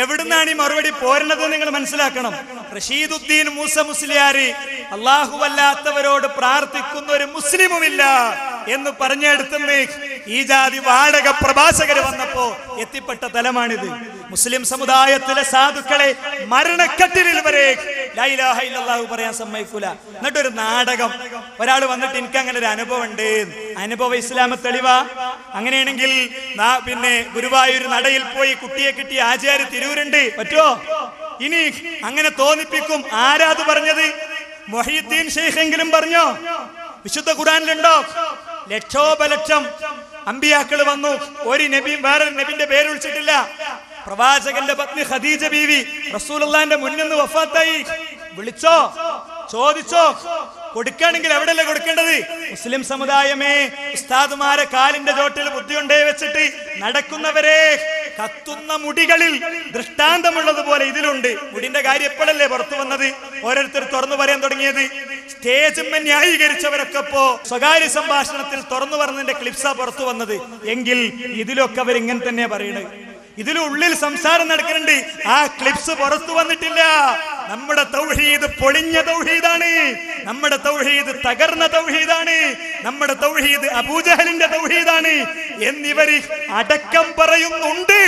എവിടുന്നാണ് ഈ മറുപടി പോരുന്നത് നിങ്ങൾ മനസ്സിലാക്കണം. റഷീദുദ്ദീൻ മൂസ മുസ്ലിയാർ അല്ലാഹുവല്ലാത്തവരോട് പ്രാർത്ഥിക്കുന്ന ഒരു മുസ്ലിമുമില്ല എന്ന് പറഞ്ഞെടുത്തുനിന്ന് ഈ ജാതി വാടക പ്രഭാഷകർ വന്നപ്പോ എത്തിപ്പെട്ട തലമാണിത്. മുസ്ലിം സമുദായത്തിലെ സാധുക്കളെ മരണക്കട്ടിലിൽ വരെ ലാ ഇലാഹ ഇല്ലല്ലാഹു പറയാൻ സമ്മതിക്കൂല. എന്നിട്ടൊരു നാടകം. ഒരാൾ വന്നിട്ട് എനിക്ക് അങ്ങനെ ഒരു അനുഭവം ഉണ്ട്. അനുഭവം ഇസ്ലാമ തെളിവാ? അങ്ങനെയാണെങ്കിൽ പിന്നെ ഗുരുവായൂർ നടയിൽ പോയി കുട്ടിയെ കിട്ടിയ ആചാര്യ തിരൂരുണ്ട്, പറ്റോ? ഇനി അങ്ങനെ തോന്നിപ്പിക്കും. ആരാത് പറഞ്ഞത്? മുഹീദ്ദീൻ ഷെയ്ഖെങ്കിലും പറഞ്ഞോ? വിശുദ്ധ ഖുർആനിലുണ്ടോ? ലക്ഷോപലക്ഷം അമ്പിയാക്കൾ വന്നു, ഒരു നബിയും വേറൊരു നബിന്റെ പേര് വിളിച്ചിട്ടില്ല. പ്രവാചകന്റെ പത്നി ഖദീജ ബീവി റസൂലുള്ളാഹിന്റെ മുന്നിൽ നിന്ന് വഫാത്തായി. വിളിച്ചോ? ചോദിച്ചോ? കൊടുക്കുകയാണെങ്കിൽ എവിടെയല്ലേ കൊടുക്കേണ്ടത്? മുസ്ലിം സമുദായമേ, ഉസ്താദുമാരെ കാലിന്റെ ചോട്ടിൽ ബുദ്ധിയുണ്ടേ വെച്ചിട്ട് നടക്കുന്നവരെ, കത്തുന്ന മുടികളിൽ ദൃഷ്ടാന്തമുള്ളതുപോലെ ഇതിലുണ്ട്. മുടിന്റെ കാര്യം എപ്പോഴല്ലേ പുറത്തു വന്നത്? ഓരോരുത്തർ തുറന്നു പറയാൻ തുടങ്ങിയത്. സ്റ്റേജിന്മേൽ ന്യായീകരിച്ചവരൊക്കെ ഇപ്പോ സ്വകാര്യ സംഭാഷണത്തിൽ തുറന്നു പറഞ്ഞതിന്റെ ക്ലിപ്സാ പുറത്തു വന്നത്. എങ്കിൽ ഇതിലൊക്കെ അവരിങ്ങനെ തന്നെയാ പറയുന്നത്. ഇതിലുള്ളിൽ സംസാരം നടക്കുന്നുണ്ട്. ആ ക്ലിപ്സ് പുറത്തു വന്നിട്ടില്ല. നമ്മുടെ തൗഹീദ് പൊളിഞ്ഞ തൗഹീദാണ്. നമ്മുടെ തൗഹീദ് തകർന്ന തൗഹീദാണ്. നമ്മുടെ തൗഹീദ് അബൂജഹലിന്റെ തൗഹീദാണ് എന്നിവര് അടക്കം പറയുന്നുണ്ട്.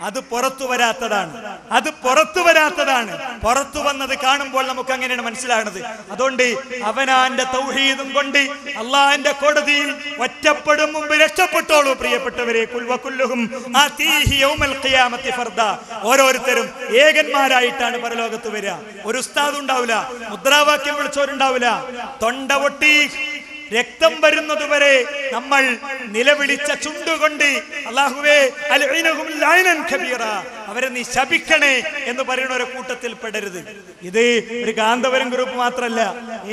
അത് പുറത്തു വരാത്തതാണ്. അത് പുറത്തു വരാത്തതാണ്. പുറത്തു വന്നത് കാണുമ്പോൾ നമുക്ക് അങ്ങനെയാണ് മനസ്സിലാകുന്നത്. അതുകൊണ്ട് അവനാന്റെ തൗഹീദും കൊണ്ട് അള്ളാഹിന്റെ കോടതിയിൽ ഒറ്റപ്പെടും മുമ്പ് രക്ഷപ്പെട്ടോളൂ പ്രിയപ്പെട്ടവരെ. കുൽവകുല്ലുഹും ആതീഹി യൗമൽ ഖിയാമത്തി ഫർദ. ഓരോരുത്തരും ഏകന്മാരായിട്ടാണ് പരലോകത്ത് വരിക. ഒരു ഉസ്താദ് ഉണ്ടാവില്ല, മുദ്രാവാക്യം വിളിച്ചവരുണ്ടാവില്ല. തൊണ്ട പൊട്ടി രക്തം വരുന്നതുവരെ നമ്മൾ നിലവിളിച്ച ചുണ്ടുകൊണ്ട് അല്ലാഹുവേ അൽഇനഹും ലഅനൻ കബീറ, അവരെ നീ ശപിക്കണേ എന്ന് പറയുന്ന ഒരു കൂട്ടത്തിൽ പെടരുത്. ഇത് ഒരു കാന്തപുരം ഗ്രൂപ്പ് മാത്രമല്ല.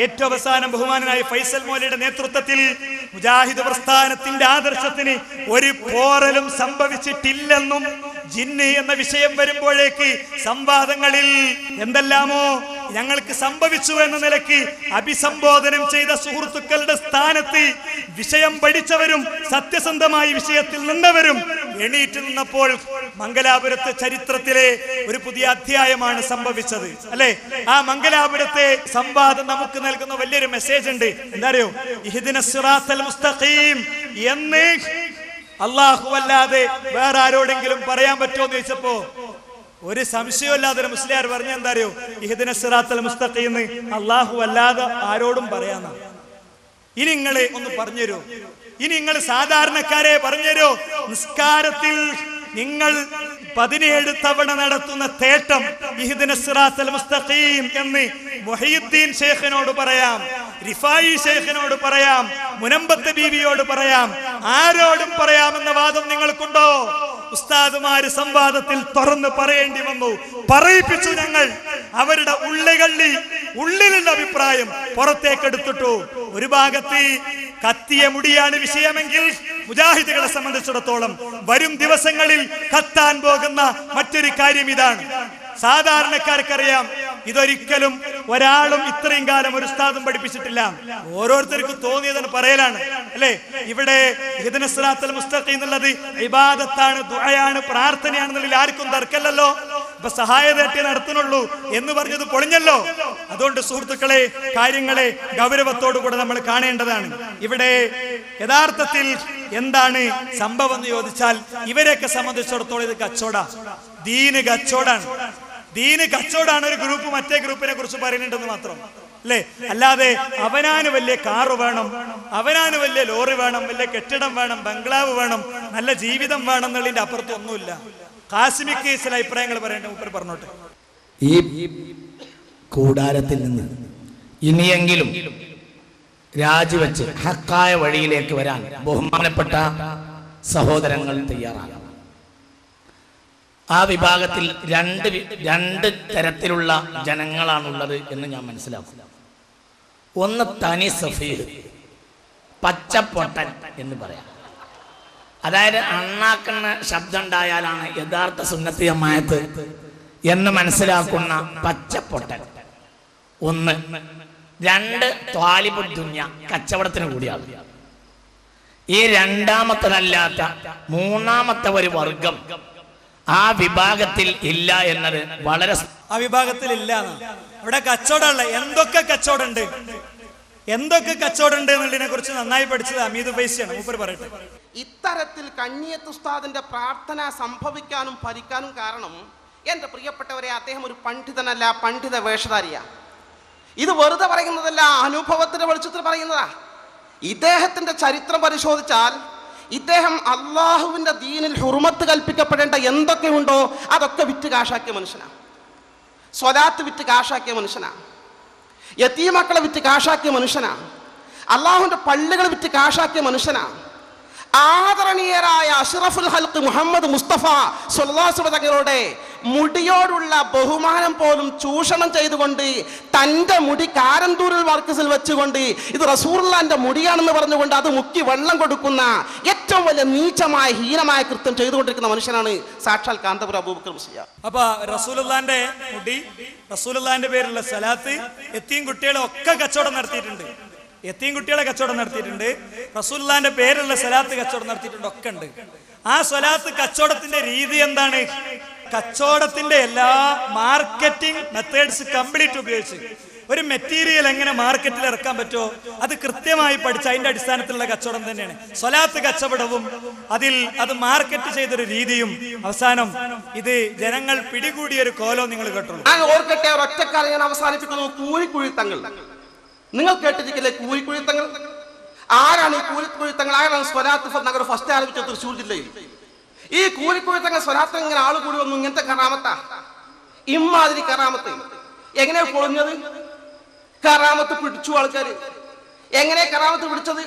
ഏറ്റവും അവസാനം ബഹുമാനനായ ഫൈസൽ മൗലയുടെ നേതൃത്വത്തിൽ മുജാഹിദ് പ്രസ്ഥാനത്തിന്റെ ആദർശത്തിന് ഒരു പോറലും സംഭവിച്ചിട്ടില്ലെന്നും ജിന്ന് എന്ന വിഷയം വരുമ്പോഴേക്ക് സംവാദങ്ങളിൽ എന്തെല്ലാമോ ഞങ്ങൾക്ക് സംഭവിച്ചു എന്ന നിലയ്ക്ക് അഭിസംബോധനം ചെയ്ത സുഹൃത്തുക്കളുടെ സ്ഥാനത്ത് വിഷയം പഠിച്ചവരും സത്യസന്ധമായി വിഷയത്തിൽ നിന്നവരും എണീറ്റ് നിന്നപ്പോൾ മംഗലാപുരത്തെ ചരിത്രത്തിലെ ഒരു പുതിയ അധ്യായമാണ് സംഭവിച്ചത്, അല്ലെ? ആ മംഗലാപുരത്തെ സംവാദം നമുക്ക് നൽകുന്ന വലിയൊരു മെസ്സേജ് ഉണ്ട്. എന്താ അറിയോ? ഇഹ്ദിനസ് സിറാത്തൽ മുസ്തഖീം എന്ന് അല്ലാഹു അല്ലാതെ വേറെ ആരോടെങ്കിലും പറയാൻ പറ്റുമോ എന്ന് ചോദിച്ചപ്പോ ഒരു സംശയമില്ലാതെ ഒരു മുസ്ലിയാർ പറഞ്ഞ എന്താ അറിയോ? ഇഹ്ദിനസ് സിറാത്തൽ മുസ്തഖീം അല്ലാഹു അല്ലാതെ ആരോടും പറയാന്ന. ഇനി നിങ്ങള് ഒന്ന് പറഞ്ഞുതരോ? ഇനി നിങ്ങൾ സാധാരണക്കാരെ പറഞ്ഞുതരോ? നിസ്കാരത്തിൽ നിങ്ങൾ 17 തവണ നടത്തുന്ന തേട്ടം ഇഹ്ദിനസ് സിറാത്തൽ മുസ്തഖീം എന്ന് മുഹീദ്ദീൻ ഷെയ്ഖിനോട് പറയാം, റിഫായി ഷെയ്ഖിനോട് പറയാം, മുനമ്പത്ത് ബീവിയോട് പറയാം, ആരോടും പറയാമെന്ന വാദം നിങ്ങൾക്കുണ്ടോ? ഉസ്താദുമാര് സംവാദത്തിൽ തുറന്ന് പറയേണ്ടി വന്നു. പറയിപ്പിച്ചു ഞങ്ങൾ. അവരുടെ ഉള്ളിലുള്ള അഭിപ്രായം പുറത്തേക്കെടുത്തിട്ടു. ഒരു ഭാഗത്ത് കത്തിയ മുടിയാണ് വിഷയമെങ്കിൽ മുജാഹിദുകളെ സംബന്ധിച്ചിടത്തോളം വരും ദിവസങ്ങളിൽ കത്താൻ പോകുന്ന മറ്റൊരു കാര്യം ഇതാണ്. സാധാരണക്കാർക്കറിയാം ഇതൊരിക്കലും ഒരാളും ഇത്രയും കാലം ഒരു ഉസ്താദും പഠിപ്പിച്ചിട്ടില്ല. ഓരോരുത്തർക്കും തോന്നിയതെന്ന് പറയലാണ് അല്ലേ. ഇവിടെ ഇഹ്ദിനസ് സിറാത്തൽ മുസ്തഖീം എന്നുള്ളത് ഇബാദത്താണ്, ദുആയാണ്, പ്രാർത്ഥനയാണെന്നുള്ളതിൽ ആർക്കും തർക്കമല്ലല്ലോ. ഇപ്പൊ സഹായതേട്ടേ നടത്തുന്നുള്ളൂ എന്ന് പറഞ്ഞത് പൊളിഞ്ഞല്ലോ. അതുകൊണ്ട് സുഹൃത്തുക്കളെ, കാര്യങ്ങളെ ഗൗരവത്തോടു കൂടെ നമ്മൾ കാണേണ്ടതാണ്. ഇവിടെ യഥാർത്ഥത്തിൽ എന്താണ് സംഭവം എന്ന് ചോദിച്ചാൽ, ഇവരെയൊക്കെ സംബന്ധിച്ചിടത്തോളം ഇത് കച്ചവട, ദീന് കച്ചവടാണ്. ദീന് കച്ചവടാണ്. ഒരു ഗ്രൂപ്പ് മറ്റേ ഗ്രൂപ്പിനെ കുറിച്ച് പറയുന്നുണ്ടെന്ന് മാത്രം അല്ലേ. അല്ലാതെ അവനാന് വലിയ കാറ് വേണം, അവനാന് വലിയ ലോറി വേണം, വലിയ കെട്ടിടം വേണം, ബംഗ്ലാവ് വേണം, നല്ല ജീവിതം വേണം എന്നുള്ളതിന്റെ അപ്പുറത്ത് ഒന്നുമില്ല. ഖാസിമിക്ക് ചില അഭിപ്രായങ്ങൾ പറയേണ്ട മൂപ്പർ പറഞ്ഞോട്ടെ. ഈ കൂടാരത്തിൽ നിന്ന് ഇനിയെങ്കിലും രാജിവെച്ച് ഹക്കായ വഴിയിലേക്ക് വരാൻ ബഹുമാനപ്പെട്ട സഹോദരങ്ങൾ തയ്യാറാണ്. ആ വിഭാഗത്തിൽ രണ്ട് തരത്തിലുള്ള ജനങ്ങളാണുള്ളത് എന്ന് ഞാൻ മനസ്സിലാക്കുന്നു. ഒന്ന് തനി സഫീർ, പച്ചപ്പൊട്ടൻ എന്ന് പറയാം. അതായത് അണ്ണാക്കുന്ന ശബ്ദം ഉണ്ടായാലാണ് യഥാർത്ഥ സുന്നത്തി ജമാഅത്ത് എന്ന് മനസ്സിലാക്കുന്ന പച്ചപ്പൊട്ടൻ ഒന്ന്. രണ്ട്, ത്വാലിബു ദുനിയ, കച്ചവടത്തിന് കൂടിയാണ്. ഈ രണ്ടാമത്തതല്ലാത്ത മൂന്നാമത്തെ ഒരു വർഗം ആ വിഭാഗത്തിൽ ഇല്ല എന്നത് വളരെ, ആ വിഭാഗത്തിൽ ഇല്ല. ഇവിടെ കച്ചവടമുള്ള എന്തൊക്കെ കച്ചവടമുണ്ട്, എന്തൊക്കെ കച്ചവടമുണ്ട് എന്നുള്ളതിനെ കുറിച്ച് നന്നായി പഠിച്ചത് അമീദ് ഫൈസിയാണ്. മൂപ്പർ പറയട്ടെ. ഇത്തരത്തിൽ കണ്ണിയത്ത് ഉസ്താദിന്റെ പ്രാർത്ഥന സംഭവിക്കാനും ഭരിക്കാനും കാരണം, എൻ്റെ പ്രിയപ്പെട്ടവരെ, അദ്ദേഹം ഒരു പണ്ഡിതനല്ല, പണ്ഡിത വേഷധാരിയാ. ഇത് വെറുതെ പറയുന്നതല്ല, അനുഭവത്തിന്റെ വെളിച്ചത്തിൽ പറയുന്നതാ. ഇദ്ദേഹത്തിന്റെ ചരിത്രം പരിശോധിച്ചാൽ ഇദ്ദേഹം അള്ളാഹുവിന്റെ ദീനിൽ ഹുർമത്ത് കൽപ്പിക്കപ്പെടേണ്ട എന്തൊക്കെയുണ്ടോ അതൊക്കെ വിറ്റ് കാശാക്കിയ മനുഷ്യനാണ്. സ്വലാത്ത് വിറ്റ് കാശാക്കിയ മനുഷ്യനാണ്. യതീമക്കളെ വിറ്റ് കാശാക്കിയ മനുഷ്യനാണ്. അള്ളാഹുവിന്റെ പള്ളികൾ വിറ്റ് കാശാക്കിയ മനുഷ്യനാണ്. ആദരണീയരായ അഷ്റഫുൽ ഹൽഖ് മുഹമ്മദ് മുസ്തഫ സ്വല്ലല്ലാഹു അലൈഹി വസല്ലം തങ്ങളുടെ മുടിയോടുള്ള ബഹുമാനം പോലും ചൂഷണം ചെയ്തുകൊണ്ട് തൻ്റെ മുടി കാരന്തൂരിൽ വർക്കസിൽ വെച്ചുകൊണ്ട് ഇത് റസൂലുള്ളാഹിന്റെ മുടിയാണെന്ന് പറഞ്ഞുകൊണ്ട് അത് മുക്കി വെള്ളം കൊടുക്കുന്ന ഏറ്റവും വലിയ നീചമായ ഹീനമായ കൃത്യം ചെയ്തുകൊണ്ടിരിക്കുന്ന മനുഷ്യനാണ് സാക്ഷാൽ കാന്തപുരം അബൂബക്കർ മുസ്ലിയാർ. അപ്പൊ റസൂലുള്ളാഹിന്റെ മുടി, റസൂലുള്ളാഹിന്റെ പേരുള്ള സലാത്ത്, യതീം കുട്ടികളെ ഒക്കെ കച്ചവടം നടത്തിയിട്ടുണ്ട്. യതീം കുട്ടികളെ കച്ചവടം നടത്തിയിട്ടുണ്ട്. റസൂലുള്ളാഹിന്റെ പേരുള്ള സലാത്ത് കച്ചവടം നടത്തിയിട്ടുണ്ട്. ഒക്കെ ഉണ്ട്. ആ സ്വലാത്ത് കച്ചവടത്തിന്റെ രീതി എന്താണ്? കച്ചവടത്തിന്റെ എല്ലാ മാർക്കറ്റിംഗ് മെത്തേഡ്സ് കംപ്ലീറ്റ് ഉപയോഗിച്ച് ഒരു മെറ്റീരിയൽ എങ്ങനെ മാർക്കറ്റിൽ ഇറക്കാൻ പറ്റുമോ അത് കൃത്യമായി പഠിച്ച് അതിന്റെ അടിസ്ഥാനത്തിലുള്ള കച്ചവടം തന്നെയാണ് സ്വലാത്ത് കച്ചവടവും. അത് മാർക്കറ്റ് ചെയ്തൊരു രീതിയും. അവസാനം ഇത് ജനങ്ങൾ പിടികൂടിയൊരു കോലം നിങ്ങൾ കേട്ടുള്ളൂ. ഓർക്കട്ടെ, ഒറ്റക്കാലം ഞാൻ അവസാനിപ്പിക്കുന്നു. കൂലിക്കുഴിത്തങ്ങൾ നിങ്ങൾ കേട്ടിരിക്കില്ലേ? കൂലിക്കുഴിത്തങ്ങൾ ആരാണ്? ഈ കൂലിക്കുഴിത്തങ്ങൾ ആരാണ്? സ്വലാത്ത് നഗർ ഫസ്റ്റ് ആരംഭിച്ച തൃശ്ശൂർ ജില്ലയിൽ. ഈ കൂലിക്കുഴിത്തങ്ങൾ സ്വലാത്ത് ഇങ്ങനെ ആള് കൂടി വന്നു. ഇങ്ങനത്തെ കറാമത്താ, ഇമ്മാതിരി കറാമത്ത്. എങ്ങനെ പൊളിഞ്ഞത്? കറാമത്ത് പിടിച്ചു ആൾക്കാര്. എങ്ങനെ കറാമത്ത് പിടിച്ചത്?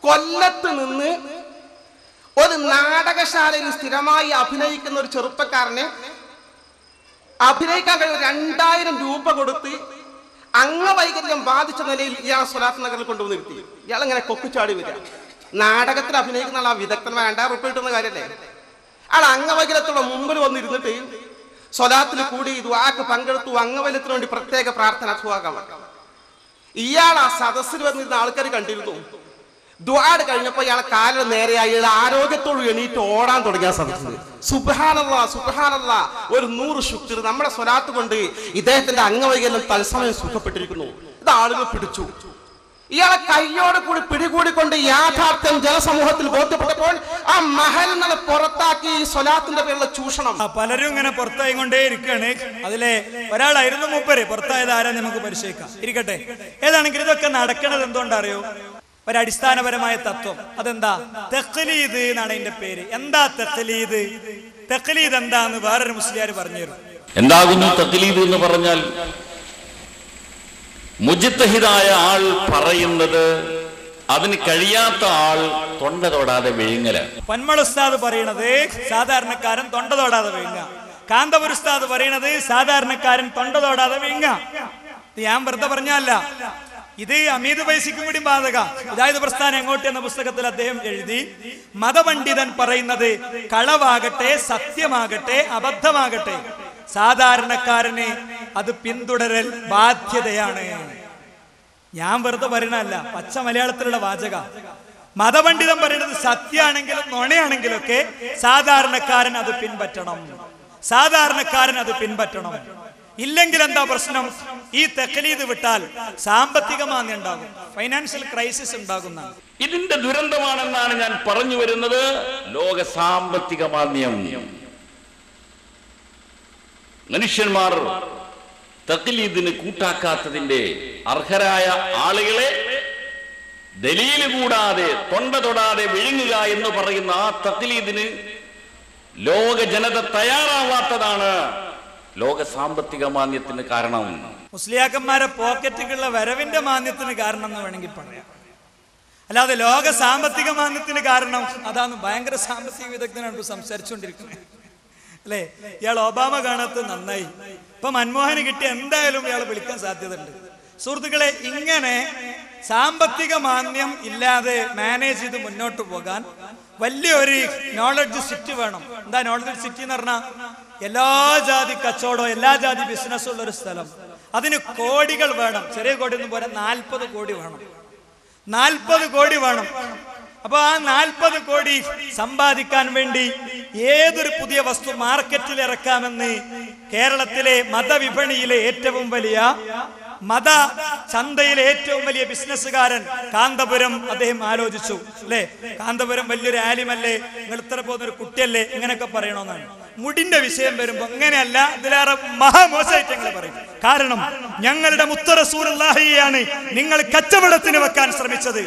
കൊല്ലത്ത് നിന്ന് ഒരു നാടകശാലയിൽ സ്ഥിരമായി അഭിനയിക്കുന്ന ഒരു ചെറുപ്പക്കാരനെ അഭിനയിക്കാൻ കഴിയും 2000 രൂപ കൊടുത്ത് അംഗവൈകല്യം ബാധിച്ച നിലയിൽ ഇയാൾ സ്വലാത്ത് നഗറിൽ കൊണ്ടുവന്നിരുത്തി. ഇയാൾ ഇങ്ങനെ കൊക്കുചാടി വരിക. നാടകത്തിൽ അഭിനയിക്കുന്ന ആൾ വിദഗ്ധന്മാർ 2000 രൂപ കിട്ടുന്ന കാര്യല്ലേ? ആൾ അംഗവൈകല്യത്തോടെ മുമ്പിൽ വന്നിരുന്നിട്ട് സ്വലാത്തിൽ കൂടി ദുആക്ക് പങ്കെടുത്തു. അംഗവൈകല്യത്തിന് വേണ്ടി പ്രത്യേക പ്രാർത്ഥന സുഹാകം. ഇയാൾ ആ സദസ്സിൽ വന്നിരുന്ന ആൾക്കാർ കണ്ടിരുന്നു. ദുആട് കഴിഞ്ഞപ്പോൾ ഇയാളെ കാലിൽ നേരെയായി ആരോഗ്യത്തോട് എണീറ്റ് ഓടാൻ തുടങ്ങിയ സദസ്സിൽ. സുബ്ഹാനല്ലാഹ് സുബ്ഹാനല്ലാഹ്, ഒരു 100 ശുക്ർ. നമ്മുടെ സ്വലാത്ത് കൊണ്ട് ഇദ്ദേഹത്തിന്റെ അംഗവൈകല്യം തത്സമയം സുഖപ്പെട്ടിരിക്കുന്നു. ഇത് ആളുകൾ പിടിച്ചു. ഇയാളെ കയ്യോട് കൂടി പിടികൂടിക്കൊണ്ട് യാഥാർത്ഥ്യം ജനസമൂഹത്തിൽ ബോധ്യപ്പെട്ടപ്പോൾ ആ മഹൽ നിന്ന് പുറത്താക്കി സ്വലാത്തിന്റെ പേരിലുള്ള ചൂഷണം. പലരും ഇങ്ങനെ പുറത്തായി കൊണ്ടേ ഇരിക്കുകയാണ്. അതിലെ ഒരാളായിരുന്നു മൂപ്പര്. പുറത്തായത് ആരാ നമുക്ക് പരിശോധിക്കാം. ഇരിക്കട്ടെ. ഏതാണെങ്കിലും ഇതൊക്കെ നടക്കണത് എന്തുകൊണ്ടറിയോ? ഒരടിസ്ഥാനപരമായ തത്വം. അതെന്താ? തഖ്ലീദ് എന്നാണ് അതിന്റെ പേര്. എന്താ തഖ്ലീദ്? തഖ്ലീദ് എന്താന്ന് വേറൊരു മുസ്ലിയാർ പറഞ്ഞു തരും. എന്താകുന്നു തഖ്ലീദ് എന്ന് പറഞ്ഞാൽ? മുജ്തഹിദായ ആൾ പറയുന്നത് അതിന് കഴിയാത്ത ആൾ തൊണ്ട തൊടാതെ വിഴുങ്ങല. പന്മൾ ഉസ്താദ് പറയണത് സാധാരണക്കാരൻ തൊണ്ട തൊടാതെ വിഴുങ്ങ. കാന്തപുര ഉസ്താദ് പറയണത് സാധാരണക്കാരൻ തൊണ്ട തൊടാതെ വിഴുങ്ങ. ഇത് ഞാൻ വെറുതെ പറഞ്ഞല്ല. ഇത് അമീദ് ഫൈസിക്കും കൂടി ബാധക. ഹിദായത്ത് പ്രസ്ഥാനം എങ്ങോട്ട് എന്ന പുസ്തകത്തിൽ അദ്ദേഹം എഴുതി, മതപണ്ഡിതൻ പറയുന്നത് കളവാകട്ടെ, സത്യമാകട്ടെ, അബദ്ധമാകട്ടെ, സാധാരണക്കാരന് അത് പിന്തുടരൽ ബാധ്യതയാണ്. ഞാൻ വെറുതെ പറയണല്ല, പച്ച മലയാളത്തിലുള്ള വാചക. മതപണ്ഡിതം പറയുന്നത് സത്യമാണെങ്കിലും നുണയാണെങ്കിലും ഒക്കെ സാധാരണക്കാരൻ അത് പിൻപറ്റണം. സാധാരണക്കാരൻ അത് പിൻപറ്റണം. ഇല്ലെങ്കിൽ എന്താ പ്രശ്നം? ഈ തഖ്ലീദ് വിട്ടാൽ സാമ്പത്തിക മാന്ദ്യം ഉണ്ടാകും, ഫൈനാൻഷ്യൽ ക്രൈസിസ് ഉണ്ടാകുന്നതാണ്. ഇതിന്റെ ദുരന്തമാണെന്നാണ് ഞാൻ പറഞ്ഞു വരുന്നത്. ലോക സാമ്പത്തിക മാന്ദ്യം. മനുഷ്യന്മാർ തഖ്ലീദിന് കൂട്ടാക്കാത്തതിന്റെ അർഹരായ ആളുകളെ ദലീല് കൂടാതെ തൊണ്ട തൊടാതെ വിഴുങ്ങുക എന്ന് പറയുന്ന ആ തഖ്ലീദിന് ലോക ജനത തയ്യാറാവാത്തതാണ് ലോക സാമ്പത്തിക മാന്ദ്യത്തിന് കാരണം. മുസ്ലിയാക്കന്മാരെ പോക്കറ്റുകളുടെ വരവിന്റെ മാന്ദ്യത്തിന് കാരണം എന്ന് വേണമെങ്കിൽ പറയാം. അല്ലാതെ ലോക സാമ്പത്തിക മാന്ദ്യത്തിന് കാരണം അതാണ്. ഭയങ്കര സാമ്പത്തിക വിദഗ്ധനാണ് സംസാരിച്ചുകൊണ്ടിരിക്കുന്നത് അല്ലേ? ഇയാൾ ഒബാമ കാണാത്ത നന്നായി. ഇപ്പൊ മൻമോഹന് കിട്ടിയ എന്തായാലും ഇയാൾ വിളിക്കാൻ സാധ്യതയുണ്ട്. സുഹൃത്തുക്കളെ, ഇങ്ങനെ സാമ്പത്തിക മാന്ദ്യം ഇല്ലാതെ മാനേജ് ചെയ്ത് മുന്നോട്ട് പോകാൻ വലിയൊരു നോളജ് സിറ്റി വേണം. എന്താ നോളജ് സിറ്റി എന്ന് പറഞ്ഞാൽ? എല്ലാ ജാതി കച്ചവടം, എല്ലാ ജാതി ബിസിനസ്സും ഉള്ള ഒരു സ്ഥലം. അതിന് കോടികൾ വേണം. ചെറിയ കോടി ഒന്നും പോരാ, 40 കോടി വേണം. 40 കോടി വേണം. അപ്പൊ ആ 40 കോടി സമ്പാദിക്കാൻ വേണ്ടി ഏതൊരു പുതിയ വസ്തു മാർക്കറ്റിൽ ഇറക്കാമെന്ന് കേരളത്തിലെ മതവിപണിയിലെ ഏറ്റവും വലിയ മത ചന്തയിലെ ഏറ്റവും വലിയ ബിസിനസ്സുകാരൻ കാന്തപുരം അദ്ദേഹം ആലോചിച്ചു. അല്ലെ, കാന്തപുരം വലിയൊരു ആലിമല്ലേ, നിങ്ങൾ ഇത്ര പോകുന്നൊരു കുട്ടിയല്ലേ, ഇങ്ങനെയൊക്കെ പറയണമെന്നാണ്. മുടിന്റെ വിഷയം വരുമ്പോ അങ്ങനെയല്ല, ഇതിലേറെ മഹാമോശമായിട്ട് ഞങ്ങൾ പറയും. കാരണം ഞങ്ങളുടെ മുത്ത് റസൂലുള്ളാഹിയെയാണ് നിങ്ങൾ കച്ചവടത്തിന് വെക്കാൻ ശ്രമിച്ചത്.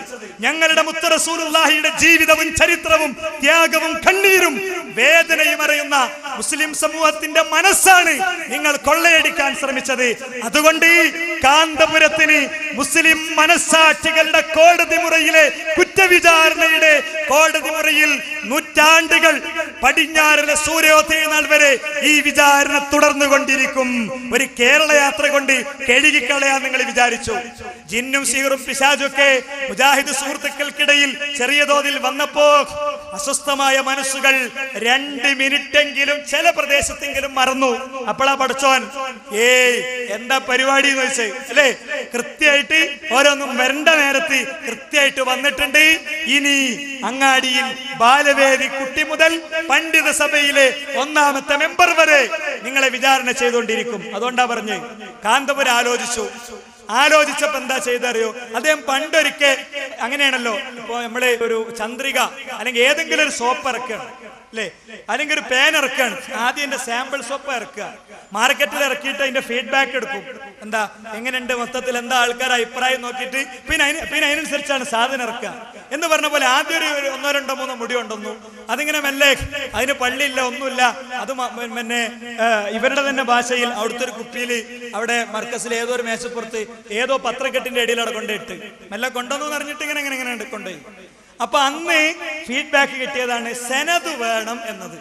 ഞങ്ങളുടെ മുത്ത് റസൂലുള്ളാഹിയുടെ ജീവിതവും ചരിത്രവും ത്യാഗവും കണ്ണീരും വേദനയും അറിയുന്ന മുസ്ലിം സമൂഹത്തിന്റെ മനസ്സാണ് നിങ്ങൾ കൊള്ളയടിക്കാൻ ശ്രമിച്ചത്. അതുകൊണ്ട് കാന്തപുരത്തിന് മുസ്ലിം മനസ്സാക്ഷികളുടെ കോടതി മുറിയിലെ കുറ്റവിചാരണയുടെ കോടതി മുറിയിൽ നൂറ്റാണ്ടുകൾ പടിഞ്ഞാറിലെ സൂര്യോദയ നാൾ വരെ ഈ വിചാരണ തുടർന്നുകൊണ്ടിരിക്കും. ഒരു കേരള യാത്ര കൊണ്ട് കഴുകിക്കളയാൻ നിങ്ങൾ വിചാരിച്ചു. ജിന്നും സീറും പിശാചൊക്കെ മുജാഹിദ് സുഹൃത്തുക്കൾക്കിടയിൽ ചെറിയ തോതിൽ വന്നപ്പോ അസ്വസ്ഥമായ മനസ്സുകൾ 2 മിനിറ്റെങ്കിലും ചില പ്രദേശത്തെങ്കിലും മറന്നു. അപ്പോഴാ പഠിച്ചോൻ എന്താ പരിപാടി എന്ന് വെച്ച് അല്ലേ, കൃത്യമായിട്ട് ഓരോന്നും വരേണ്ട നേരത്ത് കൃത്യമായിട്ട് വന്നിട്ടുണ്ട്. ഇനി അങ്ങാടിയിൽ ബാലവേദി കുട്ടി മുതൽ പണ്ഡിത സഭയിലെ 1ാമത്തെ മെമ്പർ വരെ നിങ്ങളെ വിചാരണ ചെയ്തുകൊണ്ടിരിക്കും. അതുകൊണ്ടാ പറഞ്ഞ് കാന്തപുരം ആലോചിച്ചപ്പോ എന്താ ചെയ്തറിയോ? അദ്ദേഹം പണ്ടൊരിക്കൽ അങ്ങനെയാണല്ലോ, ഇപ്പൊ നമ്മളെ ഒരു ചന്ദ്രിക അല്ലെങ്കിൽ ഏതെങ്കിലും ഒരു സോപ്പ് ഇറക്കുകയാണ് അല്ലേ, അല്ലെങ്കിൽ ഒരു പേൻ ഇറക്കുകയാണ്, ആദ്യം എന്റെ സാമ്പിൾ സോപ്പ് ഇറക്കുക, മാർക്കറ്റിൽ ഇറക്കിയിട്ട് അതിന്റെ ഫീഡ്ബാക്ക് എടുക്കും. എന്താ, എങ്ങനെയുണ്ട്, മൊത്തത്തിൽ എന്താ ആൾക്കാർ അഭിപ്രായം നോക്കിയിട്ട് പിന്നെ അതിനനുസരിച്ചാണ് സാധനം ഇറക്കുക എന്ന് പറഞ്ഞ പോലെ ആദ്യം ഒരു 1, 2, 3 മുടി കൊണ്ടുവന്നു. അതിങ്ങനെ മെല്ലെ, അതിന് പള്ളിയില്ല, ഒന്നുമില്ല, അത് പിന്നെ ഇവരുടെ തന്നെ ഭാഷയിൽ അവിടുത്തെ ഒരു കുപ്പിയിൽ അവിടെ മർക്കസിൽ ഏതോ ഒരു മേശപ്പുറത്ത് ഏതോ പത്രക്കെട്ടിന്റെ ഇടയിൽ അവിടെ കൊണ്ടിട്ട് മെല്ലെ കൊണ്ടുവന്നു അറിഞ്ഞിട്ട് ഇങ്ങനെ കൊണ്ടുപോയി. അപ്പൊ അന്ന് ഫീഡ്ബാക്ക് കിട്ടിയതാണ് സെനത് വേണം എന്നത്.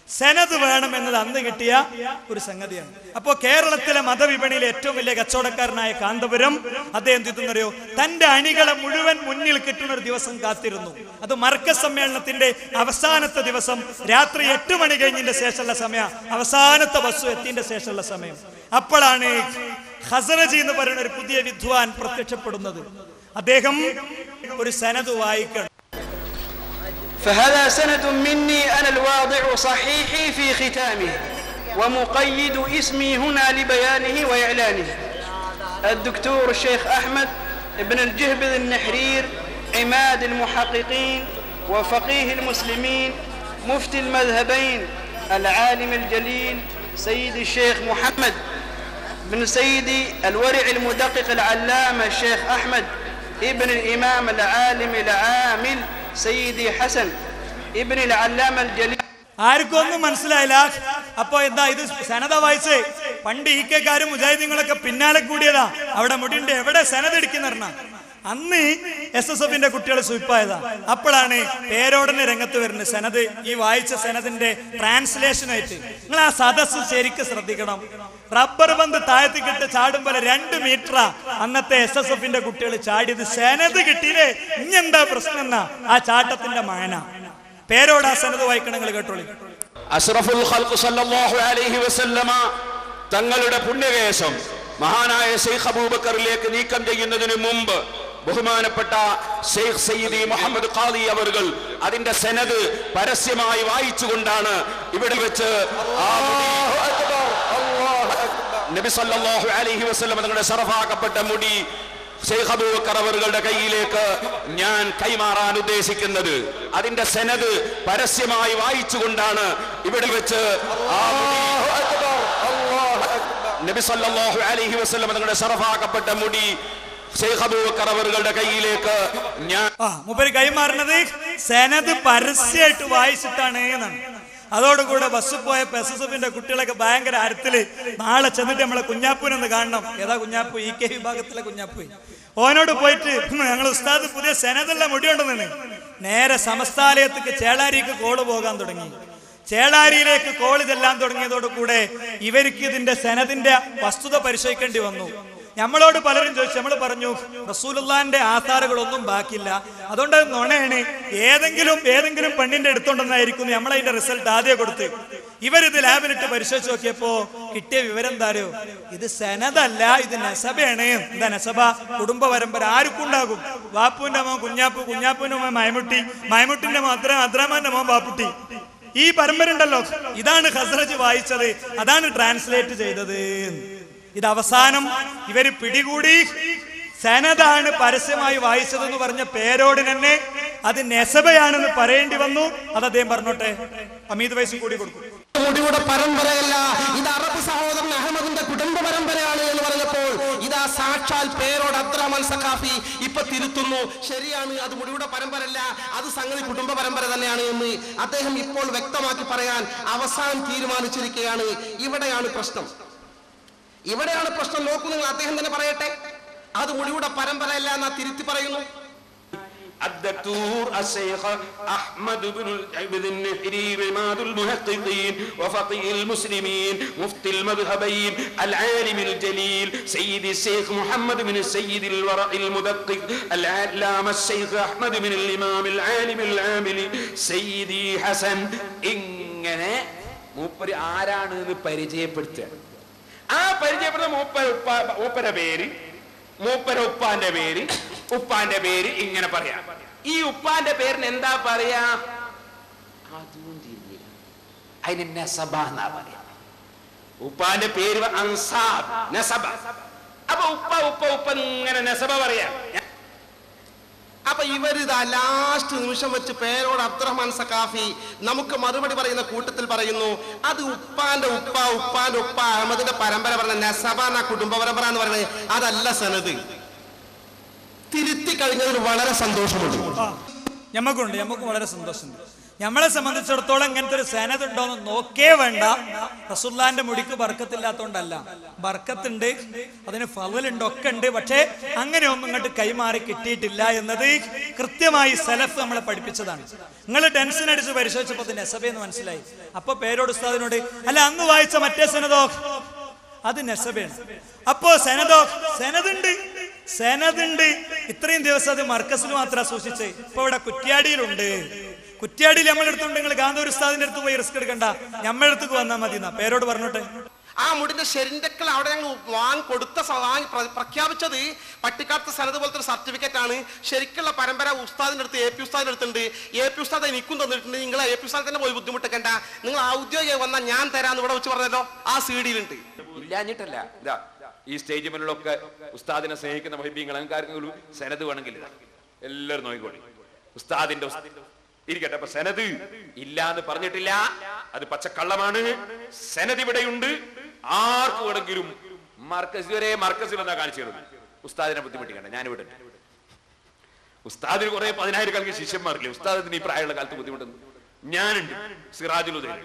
സെനത് വേണം എന്നത് അന്ന് കിട്ടിയ ഒരു സംഗതിയാണ്. അപ്പോ കേരളത്തിലെ മതവിപണിയിലെ ഏറ്റവും വലിയ കച്ചവടക്കാരനായ കാന്തപുരം അദ്ദേഹം തിന്നറിയോ, തന്റെ അണികളെ മുഴുവൻ മുന്നിൽ കിട്ടുന്ന ഒരു ദിവസം കാത്തിരുന്നു. അത് മർക്കസ് സമ്മേളനത്തിന്റെ അവസാനത്തെ ദിവസം രാത്രി 8 മണി കഴിഞ്ഞതിന്റെ ശേഷമുള്ള സമയം, അവസാനത്തെ ബസ് എത്തിയതിന്റെ ശേഷമുള്ള സമയം. അപ്പോഴാണ് ഖസറജി എന്ന് പറയുന്ന ഒരു പുതിയ വിദ്വാൻ പ്രത്യക്ഷപ്പെടുന്നത്. അദ്ദേഹം ഒരു സനദ് വായിക്കണം. فهذا سند مني أنا الواضع صحيحي في ختامه ومقيد اسمي هنا لبيانه وإعلانه. الدكتور الشيخ أحمد بن الجهبذ النحرير، عماد المحققين وفقيه المسلمين، مفتي المذهبين، العالم الجليل سيد الشيخ محمد بن سيدي الورع المدقق العلامة الشيخ أحمد ابن الإمام العالم العامل سيدي حسن ابن العلامة الجليل. ആർക്കും ഒന്നും മനസ്സിലായില്ല. അപ്പൊ എന്താ ഇത് സനദ വായിച്ച് പണ്ട് ഈ കെക്കാരും മുജാഹിദീങ്ങളൊക്കെ പിന്നാലെ കൂടിയതാ. അവിടെ മുടിണ്ട് എവിടെ സനദ് എടുക്കുന്ന പറഞ്ഞ അന്ന് SSFന്റെ കുട്ടികൾ സുയിപ്പായതാ. അപ്പോഴാണ് പേരോടനെ രംഗത്ത് വരുന്നത്. സനദ്, ഈ വായിച്ച സനദിന്റെ ട്രാൻസ്ലേഷനായിട്ട് നിങ്ങൾ ആ സദസ്സ് ശരിക്കും ശ്രദ്ധിക്കണം. റബ്ബർ ബന്ദ് താഴത്തേക്കിട്ട് ചാടുമ്പോൾ 2 മീറ്റർ അന്നത്തെ SSFന്റെ കുട്ടികൾ ചാടിയത്. സനദ് കിട്ടിയില്ലേ, ഇനി എന്താ പ്രശ്നം എന്നാ ആ ചാട്ടത്തിന്റെ മാന. പേരോട് ആ സനദ് വായിക്കണം, നിങ്ങൾ കേട്ടോളി. അഷ്റഫുൽ ഖൽഖ് സല്ലല്ലാഹു അലൈഹി വസല്ലമ തങ്ങളുടെ പുണ്യകേശം മഹാനായ ശൈഖ് അബൂബക്കറിലേക്ക് നീക്കം ചെയ്യുന്നതിന് മുമ്പ് ബഹുമാനപ്പെട്ട ശൈഖ് സയ്യിദി മുഹമ്മദ് ഖാദി അവർകൾ അതിന്റെ സനദ് പരസ്യമായി വായിച്ചുകൊണ്ടാണ് ഇവിടെ വെച്ച് നബി സല്ലല്ലാഹു അലൈഹി വസല്ലം തങ്ങളുടെ ശറഫാക്കപ്പെട്ട മുടി ശൈഖ് അബൂബക്കർ അവരുടെ കയ്യിലേക്ക് ഞാൻ കൈമാറാൻ ഉദ്ദേശിക്കുന്നത്. അതിന്റെ സനദ് പരസ്യമായി വായിച്ചുകൊണ്ടാണ് ഇവിടെ വെച്ച് നബി സല്ലല്ലാഹു അലൈഹി വസല്ലം തങ്ങളുടെ ശറഫാക്കപ്പെട്ട മുടി ശൈഖ് അബൂബക്കർ അവരുടെ കയ്യിലേക്ക് ഞാൻ മൂപ്പര് കൈമാറുന്നത് സനദ് പരസ്യമായിട്ട് വായിച്ചിട്ടാണ് എന്നാണ്. അതോടുകൂടെ ബസ് പോയപ്പോ SSFന്റെ കുട്ടികളൊക്കെ ഭയങ്കര അരത്തില് നാളെ ചെന്നിട്ട് നമ്മളെ കുഞ്ഞാപ്പൂനൊന്ന് കാണണം. ഏതാ കുഞ്ഞാപ്പൂ? EK വിഭാഗത്തിലെ കുഞ്ഞാപ്പൂ. ഓനോട് പോയിട്ട് ഞങ്ങൾ ഉസ്താദ് പുതിയ സനദെല്ലാം മുടിയുണ്ടെന്നാണ്. നേരെ സമസ്താലയത്തേക്ക് ചേളാരിക്ക് കോള് പോകാൻ തുടങ്ങി. ചേളാരിയിലേക്ക് കോള് ചെല്ലാൻ തുടങ്ങിയതോടുകൂടെ ഇവർക്ക് ഇതിന്റെ സനദിന്റെ വസ്തുത പരിശോധിക്കേണ്ടി വന്നു. നമ്മളോട് പലരും ചോദിച്ചു, നമ്മൾ പറഞ്ഞു റസൂലുള്ളാഹിന്റെ ആധാറുകളൊന്നും ബാക്കിയില്ല, അതുകൊണ്ട് നുണയാണ്, ഏതെങ്കിലും പെണ്ണിന്റെ എടുത്തോണ്ടെന്നായിരിക്കും നമ്മളതിന്റെ റിസൾട്ട് ആദ്യം കൊടുത്ത്. ഇവരിത് ലാബിലിട്ട് പരിശോധിച്ച് നോക്കിയപ്പോ കിട്ടിയ വിവരം എന്താരോ, ഇത് സനദല്ല, ഇത് നസബയാണ്. എന്താ നസബ? കുടുംബ പരമ്പര. ആർക്കും ഉണ്ടാകും. ബാപ്പുവിന്റെ മോൻ കുഞ്ഞാപ്പു, കുഞ്ഞാപ്പുവിന്റെ മോൻ മൈമുട്ടി, മൈമുട്ടിന്റെ മോൻ അദ്രാമാന്റെ മോൻ ബാപ്പുട്ടി. ഈ പരമ്പര ഉണ്ടല്ലോ, ഇതാണ് ഖസ്റജ് വായിച്ചത്, അതാണ് ട്രാൻസ്ലേറ്റ് ചെയ്തത്. ഇത് അവസാനം ഇവര് പിടികൂടി സനദാണ് പരസ്യമായി വായിച്ചതെന്ന് പറഞ്ഞ പേരോട് തന്നെ അത് നെസബയാണെന്ന് പറയേണ്ടി വന്നു. അത് അദ്ദേഹം പറഞ്ഞോട്ടെ, അമീദ് വയസ്സ് കൂടി കൊടുക്കും. മുടിയുടെ പരമ്പരയല്ല, ഇത് അറബ് സഹോദരൻ അഹമ്മദിന്റെ കുടുംബ പരമ്പരയാണ് എന്ന് പറഞ്ഞപ്പോൾ ഇതാ സാക്ഷാൽ പേരോട് അബ്ദുറഹ്മാൻ സഖാഫി ഇപ്പൊ തിരുത്തുന്നു. ശരിയാണ്, അത് മുടിയുടെ പരമ്പരയല്ല, അത് സംഗതി കുടുംബ പരമ്പര തന്നെയാണ് എന്ന് അദ്ദേഹം ഇപ്പോൾ വ്യക്തമാക്കി പറയാൻ അവസാനം തീരുമാനിച്ചിരിക്കുകയാണ്. ഇവിടെയാണ് പ്രശ്നം. നോക്കൂ നിങ്ങൾ, അദ്ദേഹം തന്നെ പറയട്ടെ, അത് മുടിയുടെ പരമ്പരയല്ല എന്നാ തിരുത്തി പറയുന്നു. الدكتور الشيخ أحمد بن النحري عماد المحققين وفقيه المسلمين مفتي المذهبين العالم الجليل سيدي الشيخ محمد بن السيد الورع المدقق العلامة الشيخ أحمد بن الإمام العالم العامل سيدي حسن ഇങ്ങനെ മൂപ്പര് ആരാണെന്ന് പരിചയപ്പെടുത്തുക. ആ പരിചയപ്പെടുന്ന മൂപ്പര പേര്, മൂപ്പര ഉപ്പാന്റെ പേര്, ഉപ്പാന്റെ പേര് ഇങ്ങനെ പറയാം. ഈ ഉപ്പാന്റെ പേരിന് എന്താ പറയാ? അതിന് നസബ എന്നാ പറയാ. ഉപ്പാന്റെ പേര് അൻസാബ്, നസബ. അപ്പൊ ഉപ്പ ഇങ്ങനെ നസബ പറയാ. അപ്പൊ ഇവരിതാ ലാസ്റ്റ് നിമിഷം വെച്ച് പേരോട് അബ്ദുറഹ്മാൻ സഖാഫി നമുക്ക് മറുപടി പറയുന്ന കൂട്ടത്തിൽ പറയുന്നു, അത് ഉപ്പാന്റെ ഉപ്പ അഹമ്മദിന്റെ പരമ്പര പറഞ്ഞ നസബ എന്ന കുടുംബ പരമ്പര എന്ന് പറയുന്നത് അതല്ല സനദ്. തിരുത്തി കഴിഞ്ഞതിന് വളരെ സന്തോഷമുണ്ട്. ഞമ്മക്ക് വളരെ സന്തോഷമുണ്ട്. നമ്മളെ സംബന്ധിച്ചിടത്തോളം ഇങ്ങനത്തെ ഒരു സനദ് ഉണ്ടോന്ന് നോക്കേ വേണ്ട. റസൂലുള്ളാഹിന്റെ മുടിക്ക് ബർക്കത്തില്ലാത്തോണ്ടല്ല, ബർക്കത്തുണ്ട്, അതിന് ഫളലുണ്ട്, ഒക്കെ ഉണ്ട്. പക്ഷേ അങ്ങനെ ഒന്നും ഇങ്ങോട്ട് കൈമാറി കിട്ടിയിട്ടില്ല എന്നത് കൃത്യമായി സലഫ് നമ്മളെ പഠിപ്പിച്ചതാണ്. നിങ്ങൾ ടെൻഷൻ അടിച്ച് പരിശോധിച്ചപ്പോൾ അത് നെസബയെന്ന് മനസ്സിലായി. അപ്പൊ പേരോട് ഉസ്താദിനോട്, അല്ല അന്ന് വായിച്ച മറ്റേ സനദോ? അത് നെസബയാണ്. അപ്പോ സനദുണ്ട്. ഇത്രയും ദിവസം അത് മർക്കസിൽ മാത്രം സൂക്ഷിച്ച് ഇപ്പൊ ഇവിടെ കുറ്റ്യാടിയിലുണ്ട്. കുറ്റ്യാടിയിൽ നമ്മളെടുത്തുണ്ട്. നിങ്ങൾ ഗാന്ധൂർ ഉസ്താദിന്റെ അടുത്ത് പോയി റിസ്ക് എടുക്കണ്ട, നമ്മളെടുത്തേക്ക് വന്നാൽ മതി എന്നാ പേരോട് പറഞ്ഞോട്ടെ. ആ മുടിന്റെ ശരിന്തക്കൾ അവിടെ ഞങ്ങൾ വാങ്ങി പ്രഖ്യാപിച്ചത് പട്ടിക്കാലത്ത് സനദ് പോലത്തെ ഒരു സർട്ടിഫിക്കറ്റ് ആണ്. ശരിക്കുള്ള പരമ്പര ഉസ്താദിന്റെ അടുത്ത് AP ഉസ്താദിന്റെ അടുത്തുണ്ട്. AP ഉസ്താദ് എനിക്കും തന്നിട്ടുണ്ട്. നിങ്ങൾ AP ഉസ്താദ് തന്നെ പോയി ബുദ്ധിമുട്ടിക്കണ്ട, നിങ്ങൾ ഔദ്യോഗിക വന്നാൽ ഞാൻ തരാന്ന് ഇവിടെ വെച്ച് പറഞ്ഞല്ലോ. ആ CD-യിലുണ്ട്. ഇല്ലാഞ്ഞിട്ടല്ല, ഇതാ ഈ സ്റ്റേജ് മുന്നിലൊക്കെ ഉസ്താദിനെ സ്നേഹിക്കുന്ന മഹിബീങ്ങൾ അഹങ്കാരങ്ങൾ സനദ് വേണമെങ്കിൽ എല്ലാവരും നോക്കിക്കോളി. ഉസ്താദിന്റെ ഇരിക്കട്ടെ. അപ്പൊ സനദ് ഇല്ലാന്ന് പറഞ്ഞിട്ടില്ല, അത് പച്ചക്കള്ളമാണ്. സനദ് ഇവിടെയുണ്ട്. ആർക്ക് വേണമെങ്കിലും മർക്കസിൽ എന്നാ കാണിച്ചു തരുന്നു. ഉസ്താദിനെ ബുദ്ധിമുട്ടിക്കണ്ട, ഞാനിവിടെ ഉസ്താദിന് കുറെ 10,000 ശിഷ്യന്മാരില്ലേ, ഉസ്താദിന് ഈ പ്രായമുള്ള കാലത്ത് ബുദ്ധിമുട്ടുന്നു. ഞാനുണ്ട്, സിറാജുൽ ഉദൈൻ.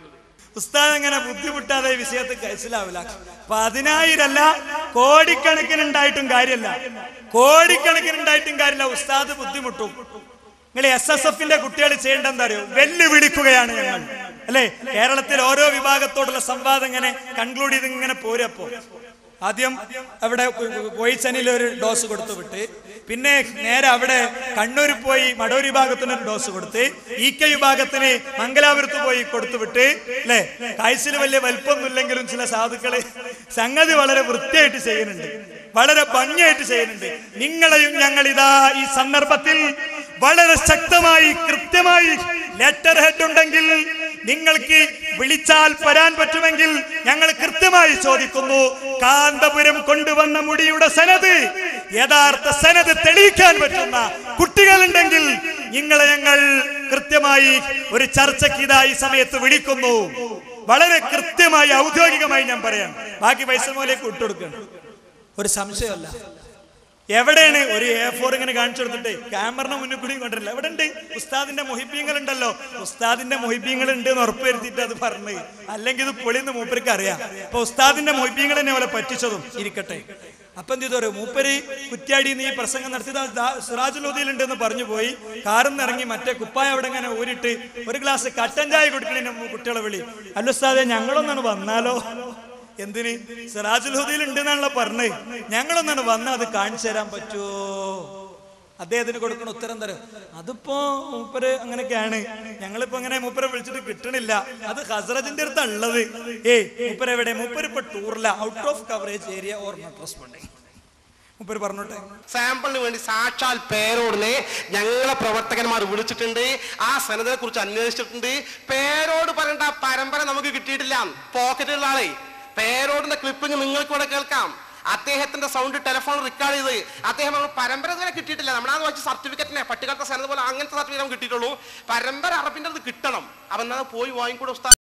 ഉസ്താദ് അങ്ങനെ ബുദ്ധിമുട്ടാതെ വിഷയത്തിൽ മനസ്സിലാവില്ല. 10,000 അല്ല, കോടിക്കണക്കിനുണ്ടായിട്ടും കാര്യമില്ല. ഉസ്താദ് ബുദ്ധിമുട്ടും. നിങ്ങൾ SSFന്റെ കുട്ടികൾ ചെയ്യേണ്ട എന്താ അറിയോ? വെല്ലുവിളിക്കുകയാണ് ഞങ്ങൾ, അല്ലെ? കേരളത്തിൽ ഓരോ വിഭാഗത്തോടുള്ള സംവാദം ഇങ്ങനെ കൺക്ലൂഡ് ചെയ്ത് ഇങ്ങനെ പോരപ്പോ ആദ്യം അവിടെ പോയിച്ചനിൽ ഒരു ഡോസ് കൊടുത്തു വിട്ട് പിന്നെ നേരെ അവിടെ കണ്ണൂർ പോയി മടൂർ വിഭാഗത്തിന് ഒരു ഡോസ് കൊടുത്ത്, EK വിഭാഗത്തിന് മംഗലാപുരത്ത് പോയി കൊടുത്തുവിട്ട് അല്ലെ. കാഴ്ചയിൽ വലിയ വലിപ്പമൊന്നുമില്ലെങ്കിലും ചില സാധുക്കള് സംഗതി വളരെ വൃത്തിയായിട്ട് ചെയ്യുന്നുണ്ട്, വളരെ ഭംഗിയായിട്ട് ചെയ്യുന്നുണ്ട്. നിങ്ങളെയും ഞങ്ങൾ ഇതാ ഈ സന്ദർഭത്തിൽ വളരെ ശക്തമായി കൃത്യമായി ലെറ്റർ ഹെഡ് ഉണ്ടെങ്കിൽ നിങ്ങൾക്ക് വിളിച്ചാൽ വരാൻ പറ്റുമെങ്കിൽ ഞങ്ങൾ കൃത്യമായി ചോദിക്കുന്നു. കാന്തപുരം കൊണ്ടുവന്ന മുടിയുടെ സനത്, യഥാർത്ഥ സനത് തെളിയിക്കാൻ പറ്റുന്ന കുട്ടികളുണ്ടെങ്കിൽ നിങ്ങളെ ഞങ്ങൾ കൃത്യമായി ഒരു ചർച്ചയ്ക്ക് ഇതാ ഈ സമയത്ത് വിളിക്കുന്നു. വളരെ കൃത്യമായി ഔദ്യോഗികമായി ഞാൻ പറയാം. ബാക്കി ഫൈസൽ മോലേക്ക് വിട്ടുകൊടുക്കണം, ഒരു സംശയമല്ല. എവിടെയാണ് ഒരു A4 ഇങ്ങനെ കാണിച്ചു കൊടുത്തിട്ട് ക്യാമറിന് മുന്നിൽ കൂടി കൊണ്ടില്ല? എവിടെ ഉണ്ട്? ഉസ്താദിന്റെ മൊഹിബീങ്ങൾ ഉണ്ടല്ലോ, ഉസ്താദിന്റെ മൊഹിബീങ്ങൾ ഉണ്ട് എന്ന് ഉറപ്പ് വരുത്തിയിട്ട് അത് പറഞ്ഞു, അല്ലെങ്കിൽ ഇത് പൊളിന്ന് മൂപ്പർക്ക് അറിയാം. അപ്പൊ ഉസ്താദിന്റെ മൊഹിബീങ്ങൾ തന്നെ പോലെ പറ്റിച്ചതും ഇരിക്കട്ടെ. അപ്പൊ എന്ത് ചെയ്തോ, മൂപ്പര് കുറ്റ്യാടിയിൽ നിന്ന് ഈ പ്രസംഗം നടത്തിയത് സിറാജുൽ ഹുദയിലുണ്ടെന്ന് പറഞ്ഞു പോയി. കാറിൽ നിന്ന് ഇറങ്ങി മറ്റേ കുപ്പായ അവിടെ ഇങ്ങനെ ഊരിട്ട് ഒരു ഗ്ലാസ് കട്ടൻ ചായ കുടിക്കണ കുട്ടികളെ വിളി, അല്ല ഉസ്താദെ ഞങ്ങളൊന്നാണ് വന്നാലോ? എന്തിന്? സിറാജുൽ ഹുദയിൽ ഉണ്ട് എന്നാണല്ലോ പറഞ്ഞത്. ഞങ്ങളൊന്നാണ് വന്നാൽ അത് കാണിച്ചു തരാൻ പറ്റുമോ? അദ്ദേഹത്തിന് കൊടുക്കണ ഉത്തരം തരും. അതിപ്പോ മൂപ്പര് അങ്ങനെയൊക്കെയാണ്, ഞങ്ങളിപ്പോ അങ്ങനെ മൂപ്പരെ വിളിച്ചിട്ട് കിട്ടണില്ല, അത് ഹസ്രജിന്റെ അടുത്താ ഉള്ളത്. മൂപ്പര് എവിടെ? മൂപ്പര് ഇപ്പൊ ടൂറില്ല, out of coverage area or not responding. മൂപ്പര് പറഞ്ഞോട്ടെ. സാമ്പിളിന് വേണ്ടി സാക്ഷാൽ പേരോടിനെ ഞങ്ങളെ പ്രവർത്തകന്മാർ വിളിച്ചിട്ടുണ്ട്, ആ സനദിനെ കുറിച്ച് അന്വേഷിച്ചിട്ടുണ്ട്. പേരോട് പറയേണ്ട പരമ്പര നമുക്ക് കിട്ടിയിട്ടില്ല. പോക്കറ്റിലുള്ള ആളെ പേരോടിന്റെ ക്ലിപ്പിംഗ് നിങ്ങൾക്ക് ഇവിടെ കേൾക്കാം. അദ്ദേഹത്തിന്റെ സൗണ്ട് ടെലിഫോൺ റെക്കോർഡ് ചെയ്ത് അദ്ദേഹം പരമ്പര ഇതുവരെ കിട്ടിയിട്ടില്ല. നമ്മളത് വെച്ച് സർട്ടിഫിക്കറ്റിനെ പട്ടികാലത്തെ സനത് പോലെ അങ്ങനത്തെ സർട്ടിഫിക്കറ്റ് കിട്ടിയിട്ടുള്ളൂ. പരമ്പര അറബിന്റെ അത് കിട്ടണം. അവൻ പോയി വാങ്ങിക്കൂടെ ഉസ്താദ്?